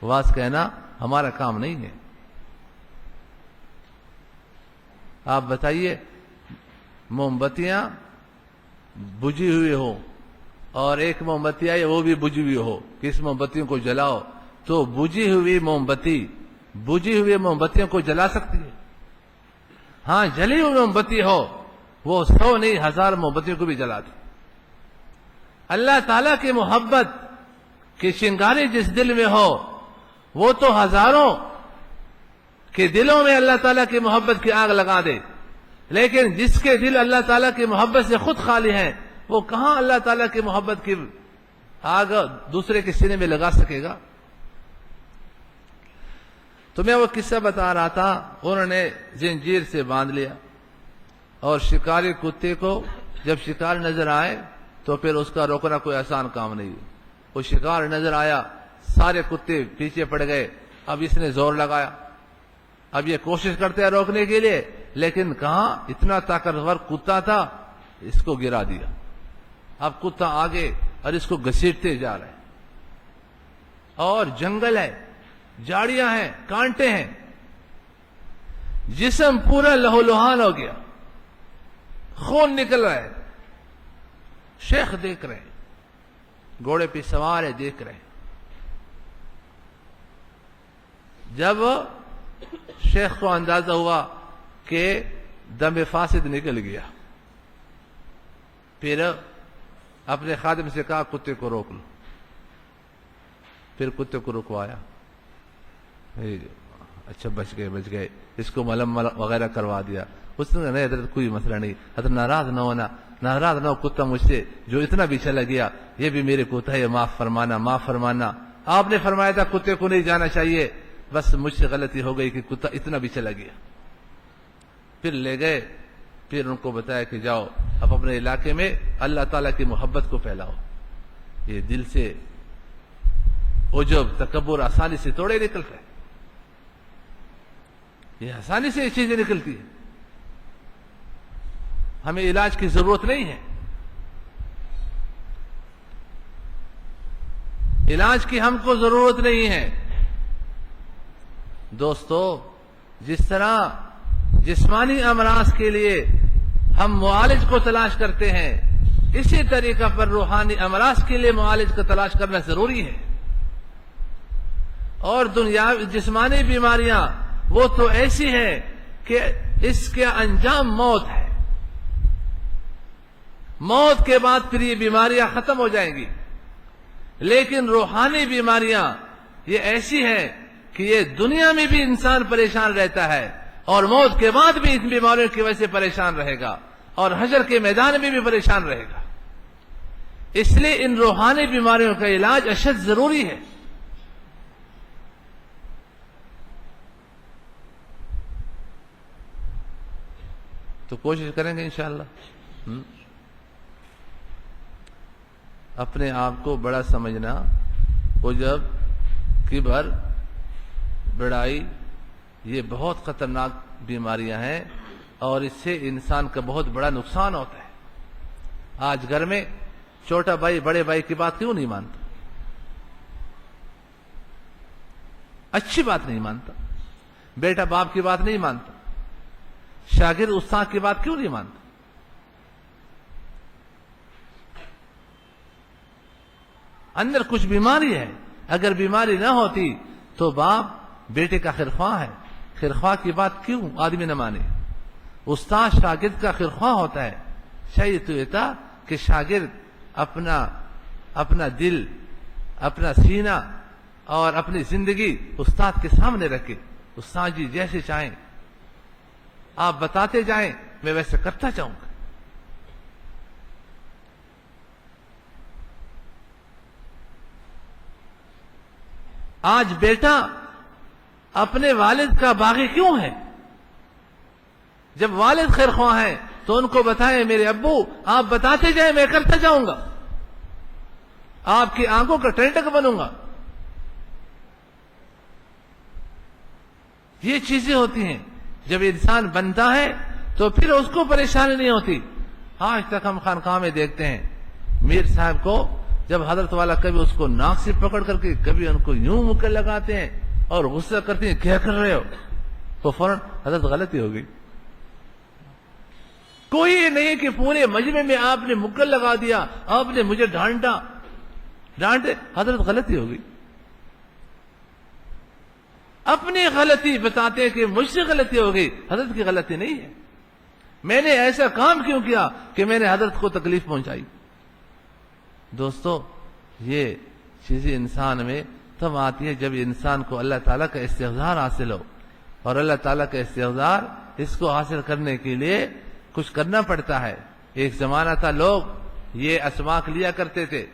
واز کہنا ہمارا کام نہیں ہے. آپ بتائیے موم بتیاں بجھی ہوئی ہو اور ایک موم بتی آئی وہ بھی بجھی ہوئی ہو کہ اس موم بتیوں کو جلاؤ، تو بجھی ہوئی موم بتیوں کو جلا سکتی ہے؟ ہاں، جلی ہوئی موم بتی ہو وہ 100 نہیں 1000 موم بتیوں کو بھی جلا دی۔ اللہ تعالیٰ کی محبت کی چنگاری جس دل میں ہو وہ تو ہزاروں کے دلوں میں اللہ تعالیٰ کی محبت کی آگ لگا دے، لیکن جس کے دل اللہ تعالیٰ کی محبت سے خود خالی ہیں وہ کہاں اللہ تعالیٰ کی محبت کی آگ دوسرے کے سینے میں لگا سکے گا؟ تو میں وہ قصہ بتا رہا تھا، انہوں نے زنجیر سے باندھ لیا، اور شکاری کتے کو جب شکار نظر آئے تو پھر اس کا روکنا کوئی آسان کام نہیں۔ وہ شکار نظر آیا، سارے کتے پیچھے پڑ گئے، اب اس نے زور لگایا، اب یہ کوشش کرتے ہیں روکنے کے لیے، لیکن کہاں، اتنا طاقتور کتا تھا، اس کو گرا دیا۔ اب کتا آگے اور اس کو گھسیٹتے جا رہے ہیں، اور جنگل ہے، جھاڑیاں ہیں، کانٹے ہیں، جسم پورا لہو لہان ہو گیا، خون نکل رہا ہے۔ شیخ دیکھ رہے ہیں، گھوڑے پہ سوار ہے، دیکھ رہے ہیں۔ جب شیخ کو اندازہ ہوا کہ دم فاسد نکل گیا، پھر اپنے خادم سے کہا کتے کو روک لو، پھر کتے کو رکوایا، اچھا بچ گئے، اس کو ملم وغیرہ کروا دیا۔ اس نے نہیں حضرت کوئی مسئلہ نہیں، حضرت ناراض نہ ہونا، ناراض نہ ہو، کتا مجھ سے جو اتنا بھی چلا گیا یہ بھی میرے کتا ہے، معاف فرمانا۔ آپ نے فرمایا تھا کتے کو نہیں جانا چاہیے، بس مجھ سے غلطی ہو گئی کہ کتا اتنا بھی چلا گیا۔ پھر لے گئے، پھر ان کو بتایا کہ جاؤ اب اپنے علاقے میں اللہ تعالیٰ کی محبت کو پھیلاؤ۔ یہ دل سے عجب تکبر آسانی سے توڑے نکلتا ہے، یہ آسانی سے یہ چیزیں نکلتی ہیں۔ ہمیں علاج کی ضرورت نہیں ہے، علاج کی ہم کو ضرورت نہیں ہے۔ دوستو، جس طرح جسمانی امراض کے لیے ہم معالج کو تلاش کرتے ہیں، اسی طریقہ پر روحانی امراض کے لیے معالج کو تلاش کرنا ضروری ہے۔ اور جسمانی بیماریاں وہ تو ایسی ہیں کہ اس کے انجام موت ہے، موت کے بعد پھر یہ بیماریاں ختم ہو جائیں گی، لیکن روحانی بیماریاں یہ ایسی ہیں کہ یہ دنیا میں بھی انسان پریشان رہتا ہے، اور موت کے بعد بھی ان بیماریوں کی وجہ سے پریشان رہے گا، اور حشر کے میدان میں بھی پریشان رہے گا۔ اس لیے ان روحانی بیماریوں کا علاج اشد ضروری ہے۔ تو کوشش کریں گے انشاءاللہ اپنے آپ کو بڑا سمجھنا، عجب، کبر، بڑائی، یہ بہت خطرناک بیماریاں ہیں، اور اس سے انسان کا بہت بڑا نقصان ہوتا ہے۔ آج گھر میں چھوٹا بھائی بڑے بھائی کی بات کیوں نہیں مانتا؟ اچھی بات نہیں مانتا، بیٹا باپ کی بات نہیں مانتا، شاگرد استاد کی بات کیوں نہیں مانتا؟ اندر کچھ بیماری ہے۔ اگر بیماری نہ ہوتی تو باپ بیٹے کا خیرخواہ ہے، خیرخواہ کی بات کیوں آدمی نہ مانے؟ استاد شاگرد کا خیرخواہ ہوتا ہے۔ چاہیے تو یہ تھا کہ شاگرد اپنا دل، اپنا سینہ اور اپنی زندگی استاد کے سامنے رکھے۔ استاد جی جیسے چاہیں آپ بتاتے جائیں، میں ویسے کرتا جاؤں گا۔ آج بیٹا اپنے والد کا باغی کیوں ہے؟ جب والد خیرخواہ ہیں تو ان کو بتائیں میرے ابو آپ بتاتے جائیں، میں کرتا جاؤں گا، آپ کی آنکھوں کا ٹینٹک بنوں گا۔ یہ چیزیں ہوتی ہیں۔ جب انسان بنتا ہے تو پھر اس کو پریشانی نہیں ہوتی۔ آج تک ہم خانقاہ میں دیکھتے ہیں میر صاحب کو، جب حضرت والا کبھی اس کو ناک سے پکڑ کر کے کبھی ان کو یوں مکر لگاتے ہیں اور غصہ کرتے ہیں، کیا کر رہے ہو؟ تو فوراً حضرت غلطی ہو گئی، کوئی یہ نہیں کہ پورے مجمع میں آپ نے مکر لگا دیا، آپ نے مجھے ڈانٹے، حضرت غلطی ہوگی، اپنی غلطی بتاتے کہ مجھ سے غلطی ہو گئی، حضرت کی غلطی نہیں ہے، میں نے ایسا کام کیوں کیا کہ میں نے حضرت کو تکلیف پہنچائی۔ دوستو، یہ چیزیں انسان میں تب آتی ہے جب انسان کو اللہ تعالیٰ کا استحضار حاصل ہو، اور اللہ تعالیٰ کا استحضار اس کو حاصل کرنے کے لیے کچھ کرنا پڑتا ہے۔ ایک زمانہ تھا لوگ یہ اسماک لیا کرتے تھے،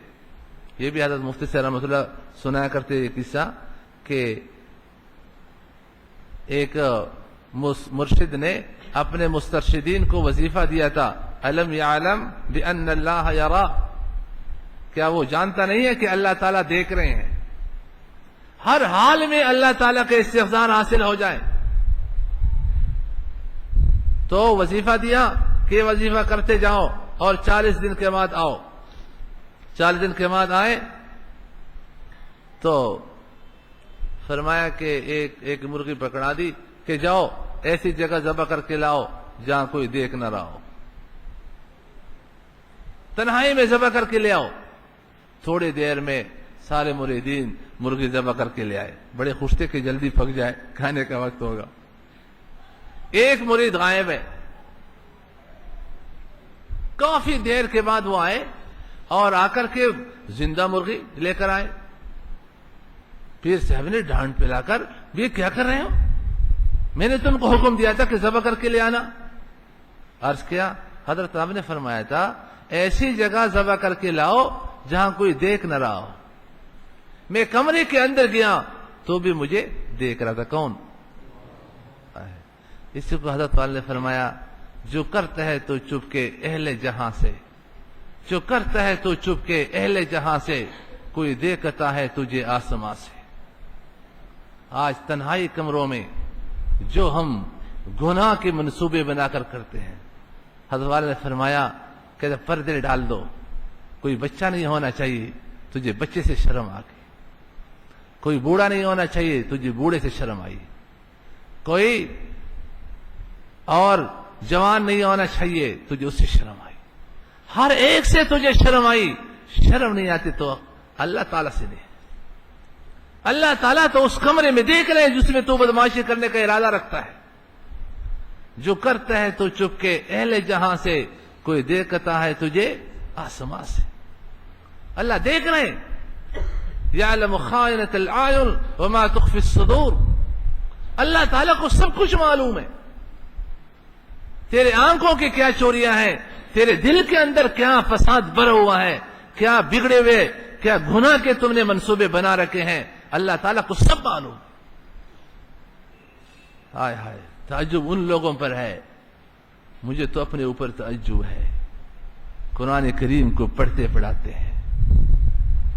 یہ بھی حضرت مفتی سے رحمۃ اللہ سنایا کرتے یہ قصہ کہ ایک مرشد نے اپنے مسترشدین کو وظیفہ دیا تھا، الم یعلم بان اللہ یرا، کیا وہ جانتا نہیں ہے کہ اللہ تعالیٰ دیکھ رہے ہیں؟ ہر حال میں اللہ تعالیٰ کا استحضار حاصل ہو جائے۔ تو وظیفہ دیا کہ وظیفہ کرتے جاؤ اور 40 دن کے بعد آؤ۔ 40 دن کے بعد آئے تو فرمایا کہ ایک مرغی پکڑا دی کہ جاؤ ایسی جگہ ذبح کر کے لاؤ جہاں کوئی دیکھ نہ رہا ہو، تنہائی میں ذبح کر کے لے آؤ۔ تھوڑی دیر میں سارے مریدین مرغی ذبح کر کے لے آئے، بڑے خوش تھے کہ جلدی پک جائے، کھانے کا وقت ہوگا۔ ایک مرید غائب ہے، کافی دیر کے بعد وہ آئے اور آ کر کے زندہ مرغی لے کر آئے۔ پیر صاحب نے ڈانٹ پلا کر، یہ کیا کر رہے ہو؟ میں نے تم کو حکم دیا تھا کہ ذبح کر کے لے آنا۔ عرض کیا، حضرت صاحب نے فرمایا تھا ایسی جگہ ذبح کر کے لاؤ جہاں کوئی دیکھ نہ رہا ہو۔ میں کمرے کے اندر گیا تو بھی مجھے دیکھ رہا تھا، کون؟ اسی کو حضرت والے نے فرمایا، جو کرتا ہے تو چپ کے اہل جہاں سے، جو کرتا ہے تو چپ کے اہل جہاں سے، کوئی دیکھتا ہے تجھے آسماں سے۔ آج تنہائی کمروں میں جو ہم گناہ کے منصوبے بنا کر کرتے ہیں، حضرت والے نے فرمایا کہ پردے ڈال دو، کوئی بچہ نہیں ہونا چاہیے، تجھے بچے سے شرم آ گئی، کوئی بوڑھا نہیں ہونا چاہیے، تجھے بوڑھے سے شرم آئی، کوئی اور جوان نہیں ہونا چاہیے، تجھے اس سے شرم آئی، ہر ایک سے تجھے شرم آئی۔ شرم نہیں آتی تو اللہ تعالیٰ سے نہیں، اللہ تعالیٰ تو اس کمرے میں دیکھ رہے ہیں جس میں تو بدماشی کرنے کا ارادہ رکھتا ہے۔ جو کرتا ہے تو چپ کے اہل جہاں سے، کوئی دیکھتا ہے تجھے آسمان سے۔ اللہ دیکھ رہے ہیں، یعلم خائنۃ الاعین وما تخفی الصدور، اللہ تعالیٰ کو سب کچھ معلوم ہے، تیرے آنکھوں کی کیا چوریاں ہیں، تیرے دل کے اندر کیا فساد بھرا ہوا ہے، کیا بگڑے ہوئے، کیا گناہ کے تم نے منصوبے بنا رکھے ہیں، اللہ تعالیٰ کو سب معلوم۔ ہائے ہائے، تعجب ان لوگوں پر ہے، مجھے تو اپنے اوپر تعجب ہے۔ قرآن کریم کو پڑھتے پڑھاتے ہیں،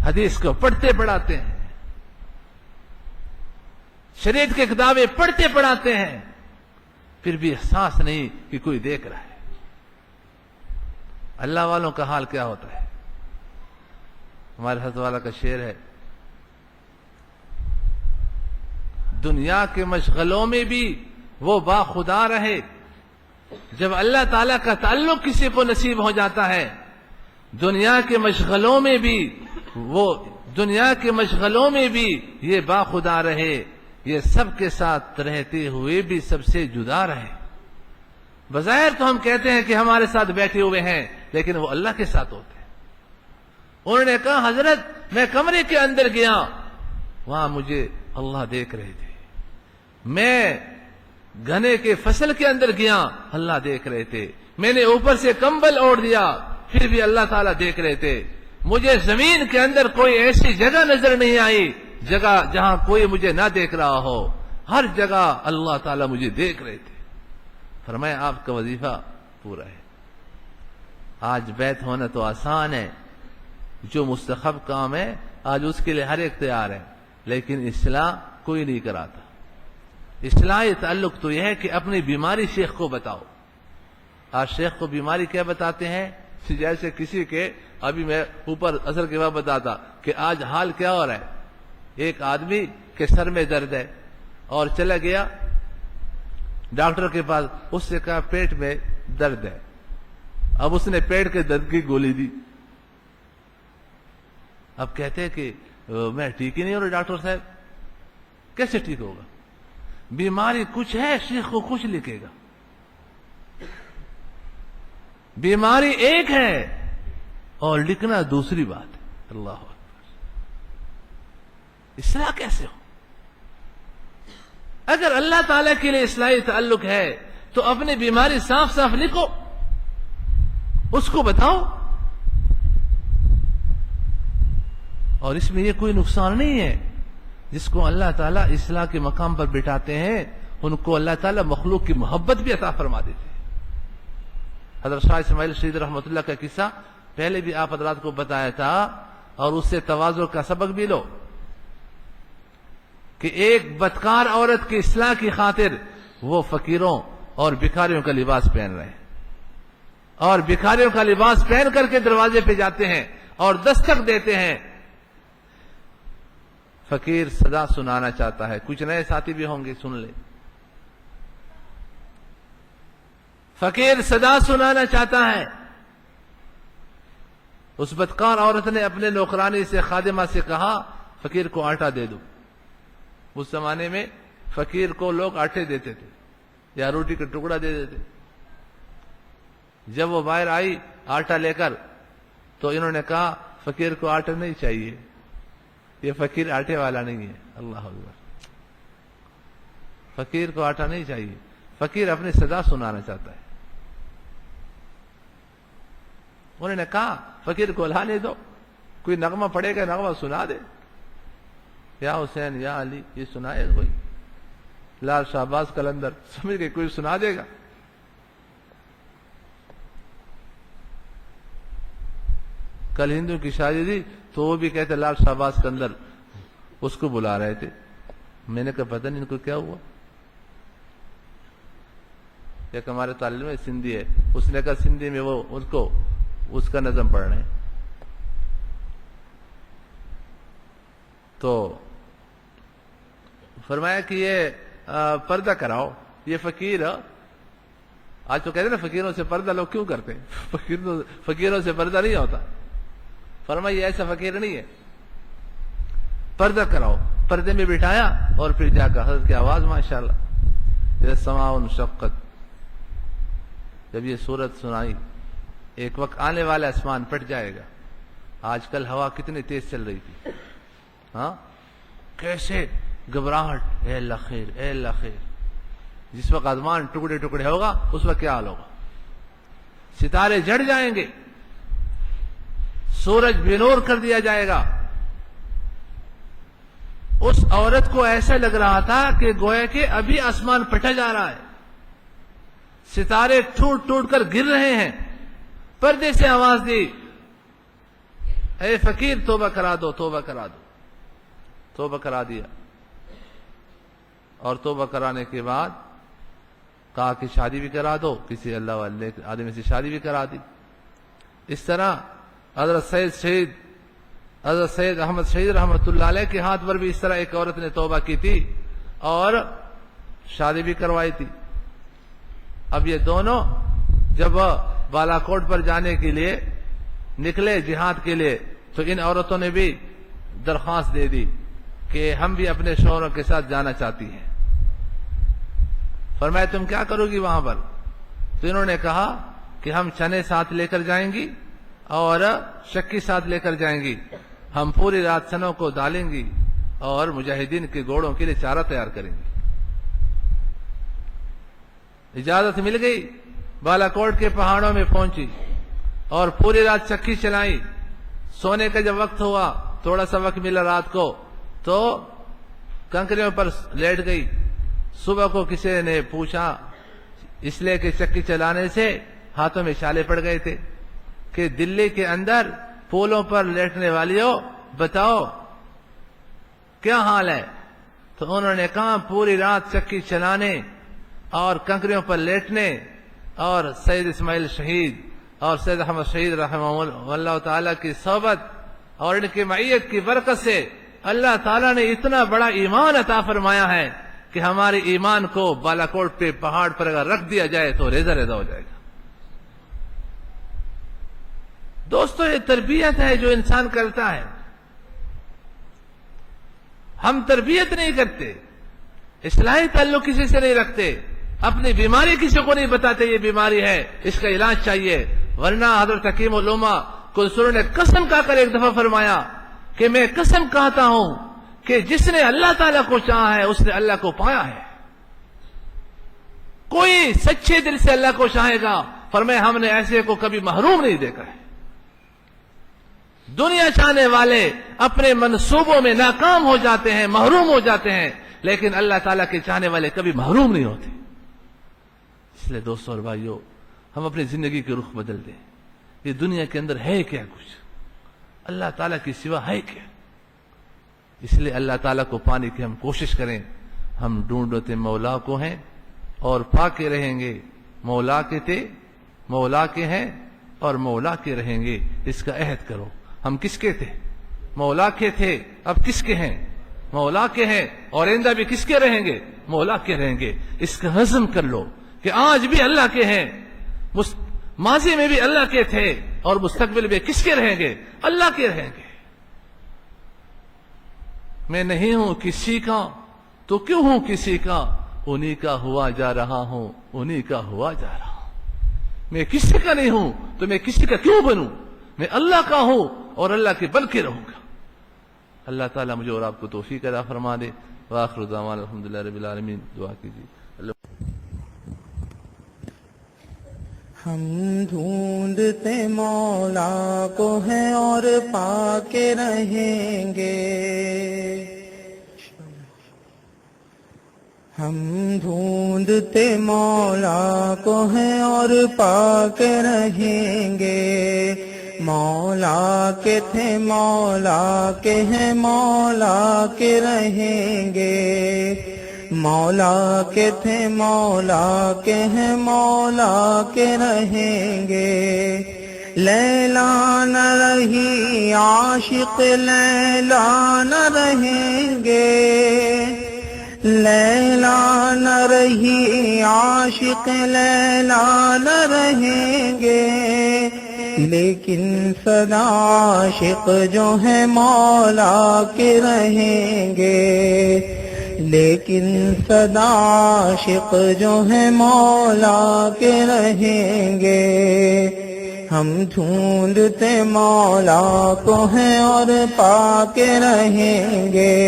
حدیث کو پڑھتے پڑھاتے ہیں، شریعت کی کتابیں پڑھتے پڑھاتے ہیں، پھر بھی احساس نہیں کہ کوئی دیکھ رہا ہے۔ اللہ والوں کا حال کیا ہوتا ہے؟ ہمارے حضرت والا کا شعر ہے، دنیا کے مشغلوں میں بھی وہ باخدا رہے، جب اللہ تعالیٰ کا تعلق کسی کو نصیب ہو جاتا ہے، دنیا کے مشغلوں میں بھی یہ باخدا رہے، یہ سب کے ساتھ رہتے ہوئے بھی سب سے جدا رہے۔ بظاہر تو ہم کہتے ہیں کہ ہمارے ساتھ بیٹھے ہوئے ہیں، لیکن وہ اللہ کے ساتھ ہوتے ہیں۔ انہوں نے کہا، حضرت میں کمرے کے اندر گیا، وہاں مجھے اللہ دیکھ رہے تھے، میں گنے کے فصل کے اندر گیا، اللہ دیکھ رہے تھے، میں نے اوپر سے کمبل اوڑھ دیا، پھر بھی اللہ تعالیٰ دیکھ رہے تھے، مجھے زمین کے اندر کوئی ایسی جگہ نظر نہیں آئی جگہ جہاں کوئی مجھے نہ دیکھ رہا ہو، ہر جگہ اللہ تعالیٰ مجھے دیکھ رہے تھے۔ فرمایا آپ کا وظیفہ پورا ہے۔ آج بیت ہونا تو آسان ہے، جو مستحب کام ہے آج اس کے لیے ہر ایک تیار ہے، لیکن اصلاح کوئی نہیں کراتا۔ اصلاح تعلق تو یہ ہے کہ اپنی بیماری شیخ کو بتاؤ۔ آج شیخ کو بیماری کیا بتاتے ہیں؟ جیسے کسی کے، ابھی میں اوپر اثر کے بعد بتاتا کہ آج حال کیا ہو رہا ہے، ایک آدمی کے سر میں درد ہے اور چلا گیا ڈاکٹر کے پاس، اس سے کہا پیٹ میں درد ہے، اب اس نے پیٹ کے درد کی گولی دی. اب کہتے کہ میں ٹھیک ہی نہیں ہو رہا ڈاکٹر صاحب. کیسے ٹھیک ہوگا؟ بیماری کچھ ہے، شیخ کو کچھ لکھے گا. بیماری ایک ہے اور لکھنا دوسری بات ہے. اللہ اکبر. اصلاح کیسے ہو؟ اگر اللہ تعالی کے لیے اصلاحی تعلق ہے تو اپنی بیماری صاف صاف لکھو، اس کو بتاؤ. اور اس میں یہ کوئی نقصان نہیں ہے. جس کو اللہ تعالیٰ اصلاح کے مقام پر بٹھاتے ہیں ان کو اللہ تعالیٰ مخلوق کی محبت بھی عطا فرما دیتے ہیں. حضرت شاہ اسماعیل شہید رحمۃ اللہ کا قصہ پہلے بھی آپ حضرات کو بتایا تھا، اور اس سے تواضع کا سبق بھی لو کہ ایک بدکار عورت کی اصلاح کی خاطر وہ فقیروں اور بھکاریوں کا لباس پہن رہے ہیں، اور بھکاریوں کا لباس پہن کر کے دروازے پہ جاتے ہیں اور دستک دیتے ہیں. فقیر صدا سنانا چاہتا ہے. کچھ نئے ساتھی بھی ہوں گے، سن لے. فقیر صدا سنانا چاہتا ہے. اس بدکار عورت نے اپنے نوکرانی سے خادمہ سے کہا فقیر کو آٹا دے دو. اس زمانے میں فقیر کو لوگ آٹے دیتے تھے یا روٹی کا ٹکڑا دے دیتے. جب وہ باہر آئی آٹا لے کر تو انہوں نے کہا فقیر کو آٹا نہیں چاہیے، یہ فقیر آٹے والا نہیں ہے. اللہ اکبر. فقیر کو آٹا نہیں چاہیے، فقیر اپنی صدا سنانا چاہتا ہے. انہوں نے کہا فقیر کو لانے دو، کوئی نغمہ پڑے گا نغمہ سنا دے. یا حسین یا علی یہ سنائے کوئی. لال شہباز قلندر سمجھ گئے کوئی سنا دے گا. کل ہندو کی شادی تھی تو وہ بھی کہتے لال شہباز قلندر اس کو بلا رہے تھے. میں نے کہا پتہ نہیں ان کو کیا ہوا. ایک ہمارے طالب میں سندھی ہے، اس نے کہا سندھی میں وہ ان کو اس کا نظم پڑھ رہے ہیں. تو فرمایا کہ یہ پردہ کراؤ. یہ فقیر آج تو کہتے ہیں نا فقیروں سے پردہ لوگ کیوں کرتے ہیں؟ فقیروں سے پردہ نہیں ہوتا. فرمایا یہ ایسا فقیر نہیں ہے، پردہ کراؤ. پردے میں بٹھایا اور پھر جا کر حضرت کی آواز ماشاءاللہ جیسے سماء انشقت. جب یہ سورت سنائی ایک وقت آنے والا آسمان پھٹ جائے گا. آج کل ہوا کتنی تیز چل رہی تھی، ہاں کیسے گھبراہٹ. اے اللہ خیر اے اللہ خیر. جس وقت آسمان ٹکڑے ٹکڑے ہوگا اس وقت کیا حال ہوگا. ستارے جڑ جائیں گے، سورج بے نور کر دیا جائے گا. اس عورت کو ایسا لگ رہا تھا کہ گویا کہ ابھی آسمان پھٹا جا رہا ہے، ستارے ٹوٹ ٹوٹ کر گر رہے ہیں. پردے سے آواز دی اے فقیر توبہ کرا دو توبہ کرا دو. توبہ کرا دیا، اور توبہ کرانے کے بعد کہا کہ شادی بھی کرا دو. کسی اللہ والے آدمی سے شادی بھی کرا دی. اس طرح حضرت سید احمد شہید رحمۃ اللہ علیہ کے ہاتھ پر بھی اس طرح ایک عورت نے توبہ کی تھی اور شادی بھی کروائی تھی. اب یہ دونوں جب بالا کوٹ پر جانے کے لیے نکلے جہاد کے لیے تو ان عورتوں نے بھی درخواست دے دی کہ ہم بھی اپنے شوہروں کے ساتھ جانا چاہتی ہیں. فرمایا تم کیا کرو گی وہاں پر؟ تو انہوں نے کہا کہ ہم چنے ساتھ لے کر جائیں گی اور شکی ساتھ لے کر جائیں گی. ہم پوری رات چنوں کو ڈالیں گی اور مجاہدین کے گھوڑوں کے لیے چارہ تیار کریں گے. اجازت مل گئی. بالا کوٹ کے پہاڑوں میں پہنچی اور پوری رات چکی چلائی. سونے کا جب وقت ہوا، تھوڑا سا وقت ملا رات کو، تو کنکریوں پر لیٹ گئی. صبح کو کسی نے پوچھا، اس لیے کہ چکی چلانے سے ہاتھوں میں چھالے پڑ گئے تھے، کہ دلی کے اندر پولوں پر لیٹنے والیوں بتاؤ کیا حال ہے؟ تو انہوں نے کہا پوری رات چکی چلانے اور کنکریوں پر لیٹنے اور سید اسماعیل شہید اور سید احمد شہید رحمہ اللہ تعالیٰ کی صحبت اور ان کی معیت کی برکت سے اللہ تعالیٰ نے اتنا بڑا ایمان عطا فرمایا ہے کہ ہمارے ایمان کو بالا کوٹ پہ پہاڑ پر اگر رکھ دیا جائے تو ریزہ ریزہ ہو جائے گا. دوستو یہ تربیت ہے جو انسان کرتا ہے. ہم تربیت نہیں کرتے، اصلاحی تعلق کسی سے نہیں رکھتے، اپنی بیماری کسی کو نہیں بتاتے یہ بیماری ہے، اس کا علاج چاہیے. ورنہ حضرت حکیم علامہ قصور نے قسم کھا کر ایک دفعہ فرمایا کہ میں قسم کہتا ہوں کہ جس نے اللہ تعالیٰ کو چاہا ہے اس نے اللہ کو پایا ہے. کوئی سچے دل سے اللہ کو چاہے گا، فرمایا ہم نے ایسے کو کبھی محروم نہیں دیکھا ہے. دنیا چاہنے والے اپنے منصوبوں میں ناکام ہو جاتے ہیں، محروم ہو جاتے ہیں، لیکن اللہ تعالیٰ کے چاہنے والے کبھی محروم نہیں ہوتے. اس لیے دوستو اور بھائیو، ہم اپنی زندگی کے رخ بدل دیں. یہ دنیا کے اندر ہے کیا کچھ؟ اللہ تعالیٰ کی سوا ہے کیا؟ اس لیے اللہ تعالیٰ کو پانے کی ہم کوشش کریں. ہم ڈھونڈتے مولا کو ہیں اور پا کے رہیں گے. مولا کے تھے، مولا کے ہیں اور مولا کے رہیں گے. اس کا عہد کرو. ہم کس کے تھے؟ مولا کے تھے. اب کس کے ہیں؟ مولا کے ہیں. اور آئندہ بھی کس کے رہیں گے؟ مولا کے رہیں گے. اس کا عزم کر لو کہ آج بھی اللہ کے ہیں، ماضی میں بھی اللہ کے تھے اور مستقبل میں کس کے رہیں گے؟ اللہ کے رہیں گے. میں نہیں ہوں کسی کا تو کیوں ہوں کسی کا، انہی کا ہوا جا رہا ہوں، انہی کا ہوا جا رہا ہوں. میں کسی کا نہیں ہوں تو میں کسی کا کیوں بنوں؟ میں اللہ کا ہوں اور اللہ کے بن کے رہوں گا. اللہ تعالیٰ مجھے اور آپ کو توفیق عطا فرما دے. وآخر دعوانا الحمدللہ رب العالمین. دعا کیجیے. ہم ڈھونڈتے مولا کو ہیں اور پا کے رہیں گے. ہم ڈھونڈتے مولا کو ہیں اور پا کے رہیں گے. مولا کے تھے مولا کے ہیں مولا کے رہیں گے. مولا کے تھے مولا کے ہیں مولا کے رہیں گے. لیلا نہ رہی عاشق لیلا نہ رہیں گے. لیلا نہ رہی عاشق لیلا نہ رہیں گے. لیکن سدا عاشق جو ہے مولا کے رہیں گے. لیکن سدا عاشق جو ہے مولا کے رہیں گے. ہم ڈھونڈتے مولا کو ہیں اور پا کے رہیں گے.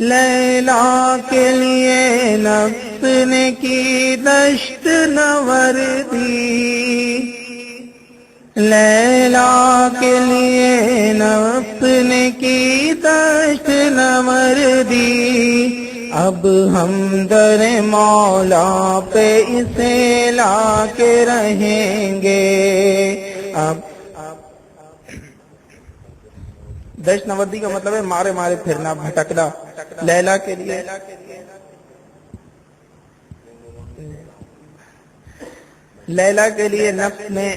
لیلا کے لیے نفس نے کی دشت نوردی. لیلا کے لیے نفس نے کی دشت نوردی. اب ہم در مولا پہ اسے لا کے رہیں گے. اب دشت نوردی کا مطلب ہے مارے مارے پھرنا، بھٹکنا. لیلا کے لیے لیلا کے لیے نفس نے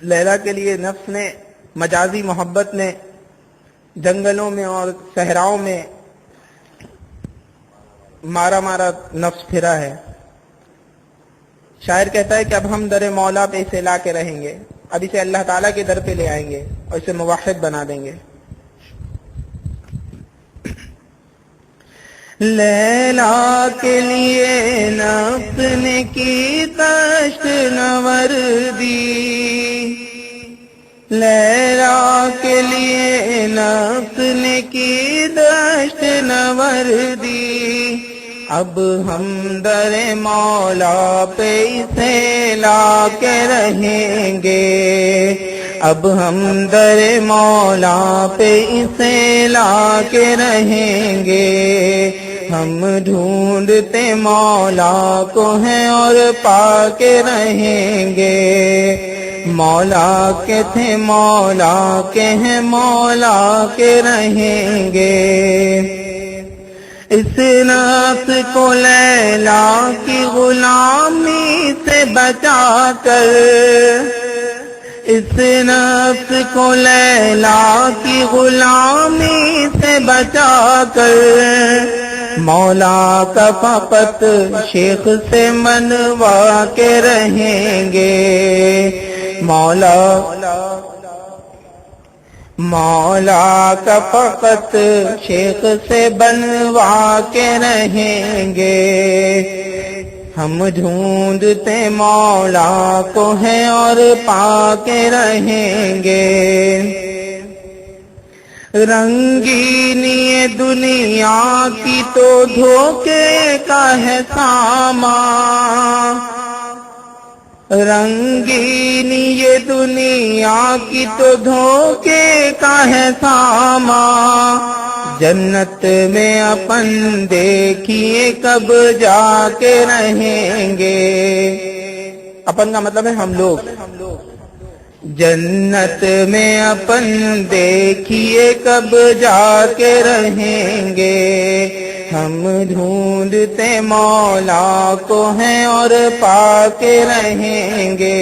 لیلا کے لیے نفس نے مجازی محبت نے جنگلوں میں اور صحراؤں میں مارا مارا نفس پھرا ہے. شاعر کہتا ہے کہ اب ہم در مولا پہ اسے لا کے رہیں گے. اب اسے اللہ تعالیٰ کے در پہ لے آئیں گے اور اسے موحد بنا دیں گے. لیلا کے لیے نفس نے کی دشت نوردی. لیلا کے لیے نفس نے کی دشت نوردی. اب ہم در مولا پہ اسے لا کے رہیں گے. اب ہم در مولا پہ اسے لا کے رہیں گے. ہم ڈھونڈتے مولا کو ہیں اور پا کے رہیں گے. مولا کے تھے مولا کے ہیں مولا کے رہیں گے. اس نفس کو لیلا کی غلامی سے بچا کر، اس نفس کو لیلا کی غلامی سے بچا کر مولا کا فقط شیخ سے منوا کے رہیں گے، مولا کا فقط شیخ سے بنوا کے رہیں گے، ہم ڈھونڈتے مولا کو ہیں اور پا کے رہیں گے، رنگینی دنیا کی تو دھوکے کا ہے سامان، رنگینی یہ دنیا کی تو دھوکے کا ہے سامان، جنت میں اپن دیکھیے کب جا کے رہیں گے، اپن کا مطلب ہے ہم لوگ، جنت میں اپن دیکھیے کب جا کے رہیں گے، ہم ڈھونڈتے مولا کو ہیں اور پا کے رہیں گے،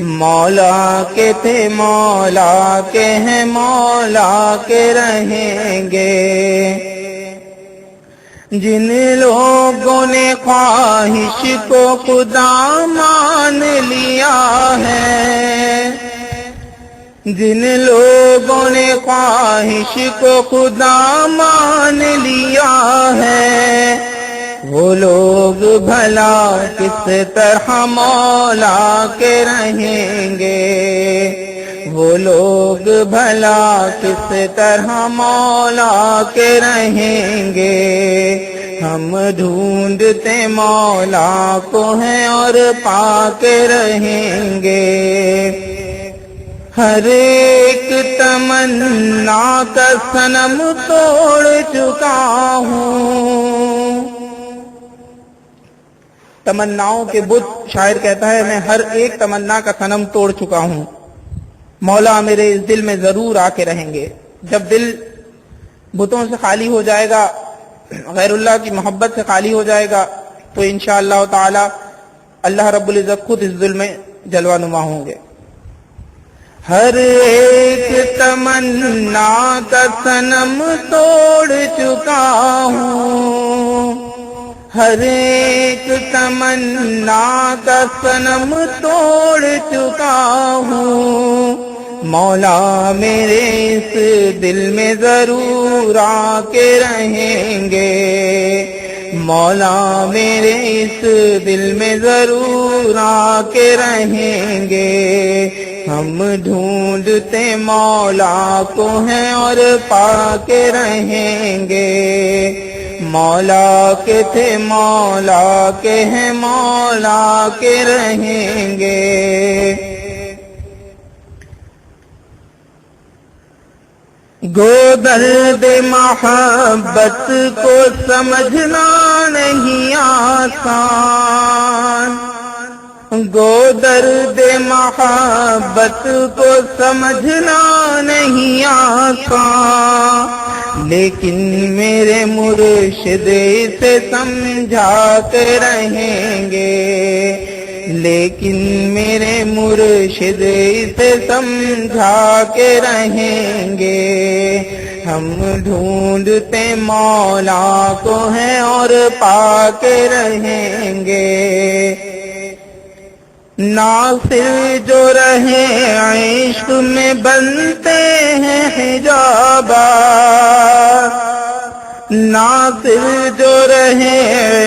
مولا کے تھے مولا کے ہیں مولا کے رہیں گے، جن لوگوں نے خواہش کو خدا مان لیا ہے، جن لوگوں نے خواہش کو خدا مان لیا ہے، وہ لوگ بھلا کس طرح مولا کے رہیں گے، وہ لوگ بھلا کس طرح مولا کے رہیں گے، ہم ڈھونڈتے مولا کو ہیں اور پا کے رہیں گے، ہر ایک تمنا کا صنم توڑ چکا ہوں، تمناؤں کے بت، شاعر کہتا ہے میں ہر ایک تمنا کا صنم توڑ چکا ہوں، مولا میرے اس دل میں ضرور آ کے رہیں گے، جب دل بتوں سے خالی ہو جائے گا، غیر اللہ کی محبت سے خالی ہو جائے گا، تو انشاءاللہ تعالی اللہ رب العزت خود اس دل میں جلوہ نما ہوں گے، ہر ایک تمنا کا صنم توڑ چکا ہوں، ہر ایک تمنا کا صنم توڑ چکا ہوں، مولا میرے اس دل میں ضرور آ کے رہیں گے، مولا میرے اس دل میں ضرور آ کے رہیں گے، ہم ڈھونڈتے مولا کو ہیں اور پا کے رہیں گے، مولا کے تھے مولا کے ہیں مولا کے رہیں گے، گو درد محبت کو سمجھنا نہیں آسان، گو درد محبت کو سمجھنا نہیں آسان، لیکن میرے مرشد اسے سمجھا کے رہیں گے، لیکن میرے مرشد اسے سمجھا کے رہیں گے، ہم ڈھونڈتے مولا کو ہیں اور پا کے رہیں گے، ناصر جو رہے عشق میں بنتے ہیں حجابات، ناصر جو رہے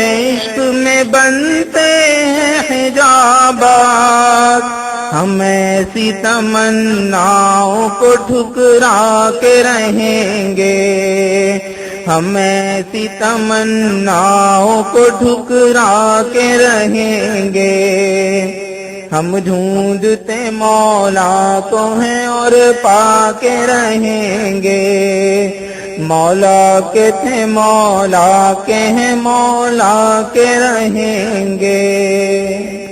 عشق میں بنتے ہیں حجابات، ہم ایسی تمناؤں کو ٹھکرا کے رہیں گے، ہم ایسی تمناؤں کو ٹھکرا کے رہیں گے، ہم ڈھونڈتے مولا کو ہیں اور پا کے رہیں گے، مولا کے تھے مولا کے ہیں مولا کے رہیں گے۔